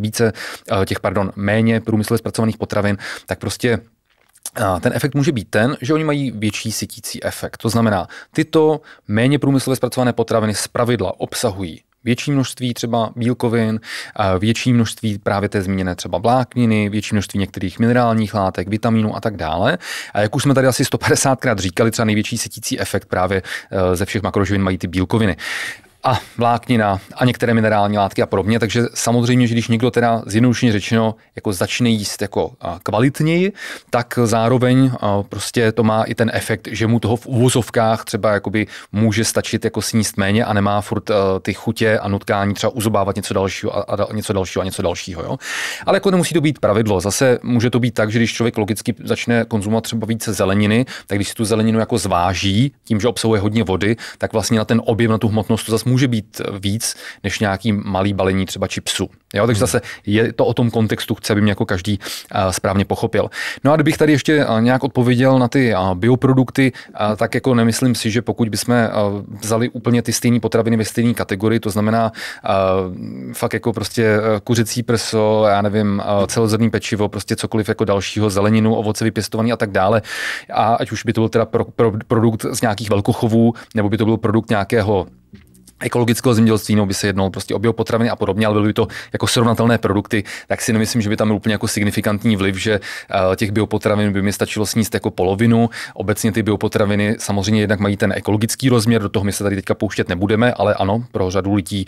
méně průmyslově zpracovaných potravin, tak prostě ten efekt může být ten, že oni mají větší sytící efekt. To znamená, tyto méně průmyslově zpracované potraviny zpravidla obsahují větší množství třeba bílkovin, větší množství právě té zmíněné třeba vlákniny, větší množství některých minerálních látek, vitaminů a tak dále. A jak už jsme tady asi 150krát říkali, třeba největší sytící efekt právě ze všech makroživin mají ty bílkoviny. a vláknina a některé minerální látky a podobně. Takže samozřejmě, že když někdo teda zjednodušeně řečeno jako začne jíst jako kvalitněji, tak zároveň prostě to má i ten efekt, že mu toho v uvozovkách třeba jakoby může stačit jako sníst méně a nemá furt ty chutě a nutkání třeba uzobávat něco dalšího a něco dalšího. Jo? Ale jako nemusí to být pravidlo. Zase může to být tak, že když člověk logicky začne konzumovat třeba více zeleniny, tak když si tu zeleninu jako zváží tím, že obsahuje hodně vody, tak vlastně na ten objem, na tu hmotnost to zase může být víc než nějaký malý balení třeba chipsu. Jo, takže zase je to o tom kontextu, chce, aby mě jako každý správně pochopil. No a kdybych tady ještě nějak odpověděl na ty bioprodukty, tak jako nemyslím si, že pokud bychom vzali úplně ty stejné potraviny ve stejné kategorii, to znamená fakt jako prostě kuřecí prso, já nevím, celozrnný pečivo, prostě cokoliv jako dalšího, zeleninu, ovoce vypěstovaný a tak dále. A ať už by to byl teda produkt z nějakých velkochovů, nebo by to byl produkt nějakého ekologického zemědělství, nebo by se jednalo prostě o biopotraviny a podobně, ale byly by to jako srovnatelné produkty, tak si nemyslím, že by tam byl úplně jako signifikantní vliv, že těch biopotravin by mi stačilo sníst jako polovinu. Obecně ty biopotraviny samozřejmě jednak mají ten ekologický rozměr, do toho my se tady teďka pouštět nebudeme, ale ano, pro řadu lidí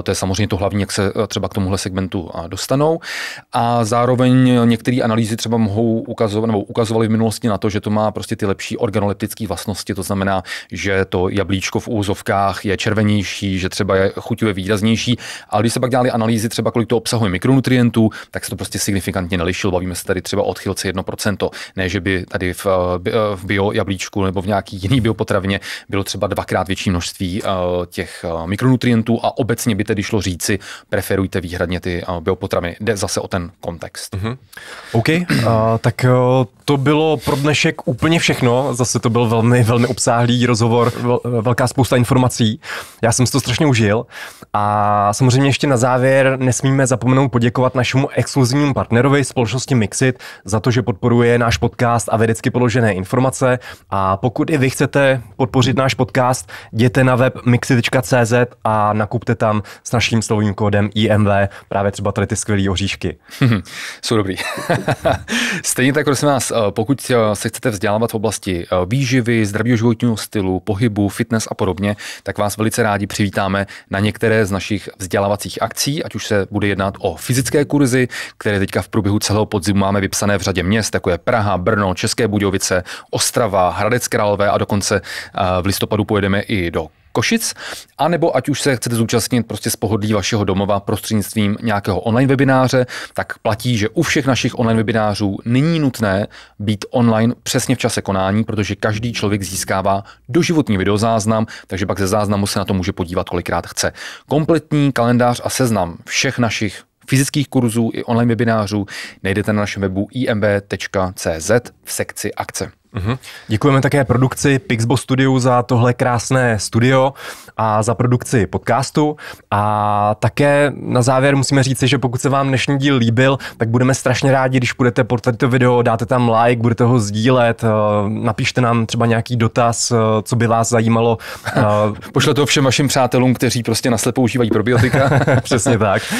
to je samozřejmě to hlavní, jak se třeba k tomuhle segmentu dostanou. A zároveň některé analýzy třeba mohou ukazovat, nebo ukazovaly v minulosti na to, že to má prostě ty lepší organoleptické vlastnosti, to znamená, že to jablíčko v úzovkách je červenější, že třeba je chuťově výraznější, ale když se pak dělali analýzy, třeba kolik to obsahuje mikronutrientů, tak se to prostě signifikantně nelišilo. Bavíme se tady třeba o odchylce 1%, ne, že by tady v bio jablíčku nebo v nějaký jiný biopotravině bylo třeba 2x větší množství těch mikronutrientů a obecně by tedy šlo říci, preferujte výhradně ty biopotraviny. Jde zase o ten kontext. OK, tak to bylo pro dnešek úplně všechno. Zase to byl velmi, velmi obsáhlý rozhovor, velká spousta informací. Já jsem si to strašně užil a samozřejmě ještě na závěr nesmíme zapomenout poděkovat našemu exkluzivnímu partnerovi společnosti Mixit za to, že podporuje náš podcast a vědecky podložené informace. A pokud i vy chcete podpořit náš podcast, jděte na web mixit.cz a nakupte tam s naším slovním kódem IMV právě třeba tady ty skvělý oříšky. Jsou dobrý. Stejně tak, prosím vás, pokud se chcete vzdělávat v oblasti výživy, zdravého životního stylu, pohybu, fitness a podobně, tak vás velice rádi přivítáme na některé z našich vzdělávacích akcí, ať už se bude jednat o fyzické kurzy, které teďka v průběhu celého podzimu máme vypsané v řadě měst, jako je Praha, Brno, České Budějovice, Ostrava, Hradec Králové a dokonce v listopadu pojedeme i do Košic, anebo ať už se chcete zúčastnit prostě z pohodlí vašeho domova prostřednictvím nějakého online webináře, tak platí, že u všech našich online webinářů není nutné být online přesně v čase konání, protože každý člověk získává doživotní videozáznam, takže pak ze záznamu se na to může podívat kolikrát chce. Kompletní kalendář a seznam všech našich fyzických kurzů i online webinářů najdete na našem webu imb.cz v sekci akce. Děkujeme také produkci Pixbo Studiu za tohle krásné studio a za produkci podcastu. A také na závěr musíme říct, že pokud se vám dnešní díl líbil, tak budeme strašně rádi, když půjdete pod toto video, dáte tam like, budete ho sdílet, napište nám třeba nějaký dotaz, co by vás zajímalo. Pošle to všem vašim přátelům, kteří prostě naslepo užívají probiotika. Přesně tak.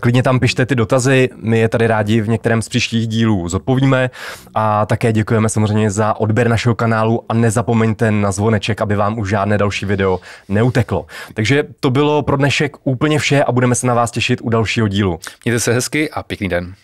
Klidně tam pište ty dotazy, my je tady rádi v některém z příštích dílů zodpovíme a také děkujeme samozřejmě za odběr našeho kanálu a nezapomeňte na zvoneček, aby vám už žádné další video neuteklo. Takže to bylo pro dnešek úplně vše a budeme se na vás těšit u dalšího dílu. Mějte se hezky a pěkný den.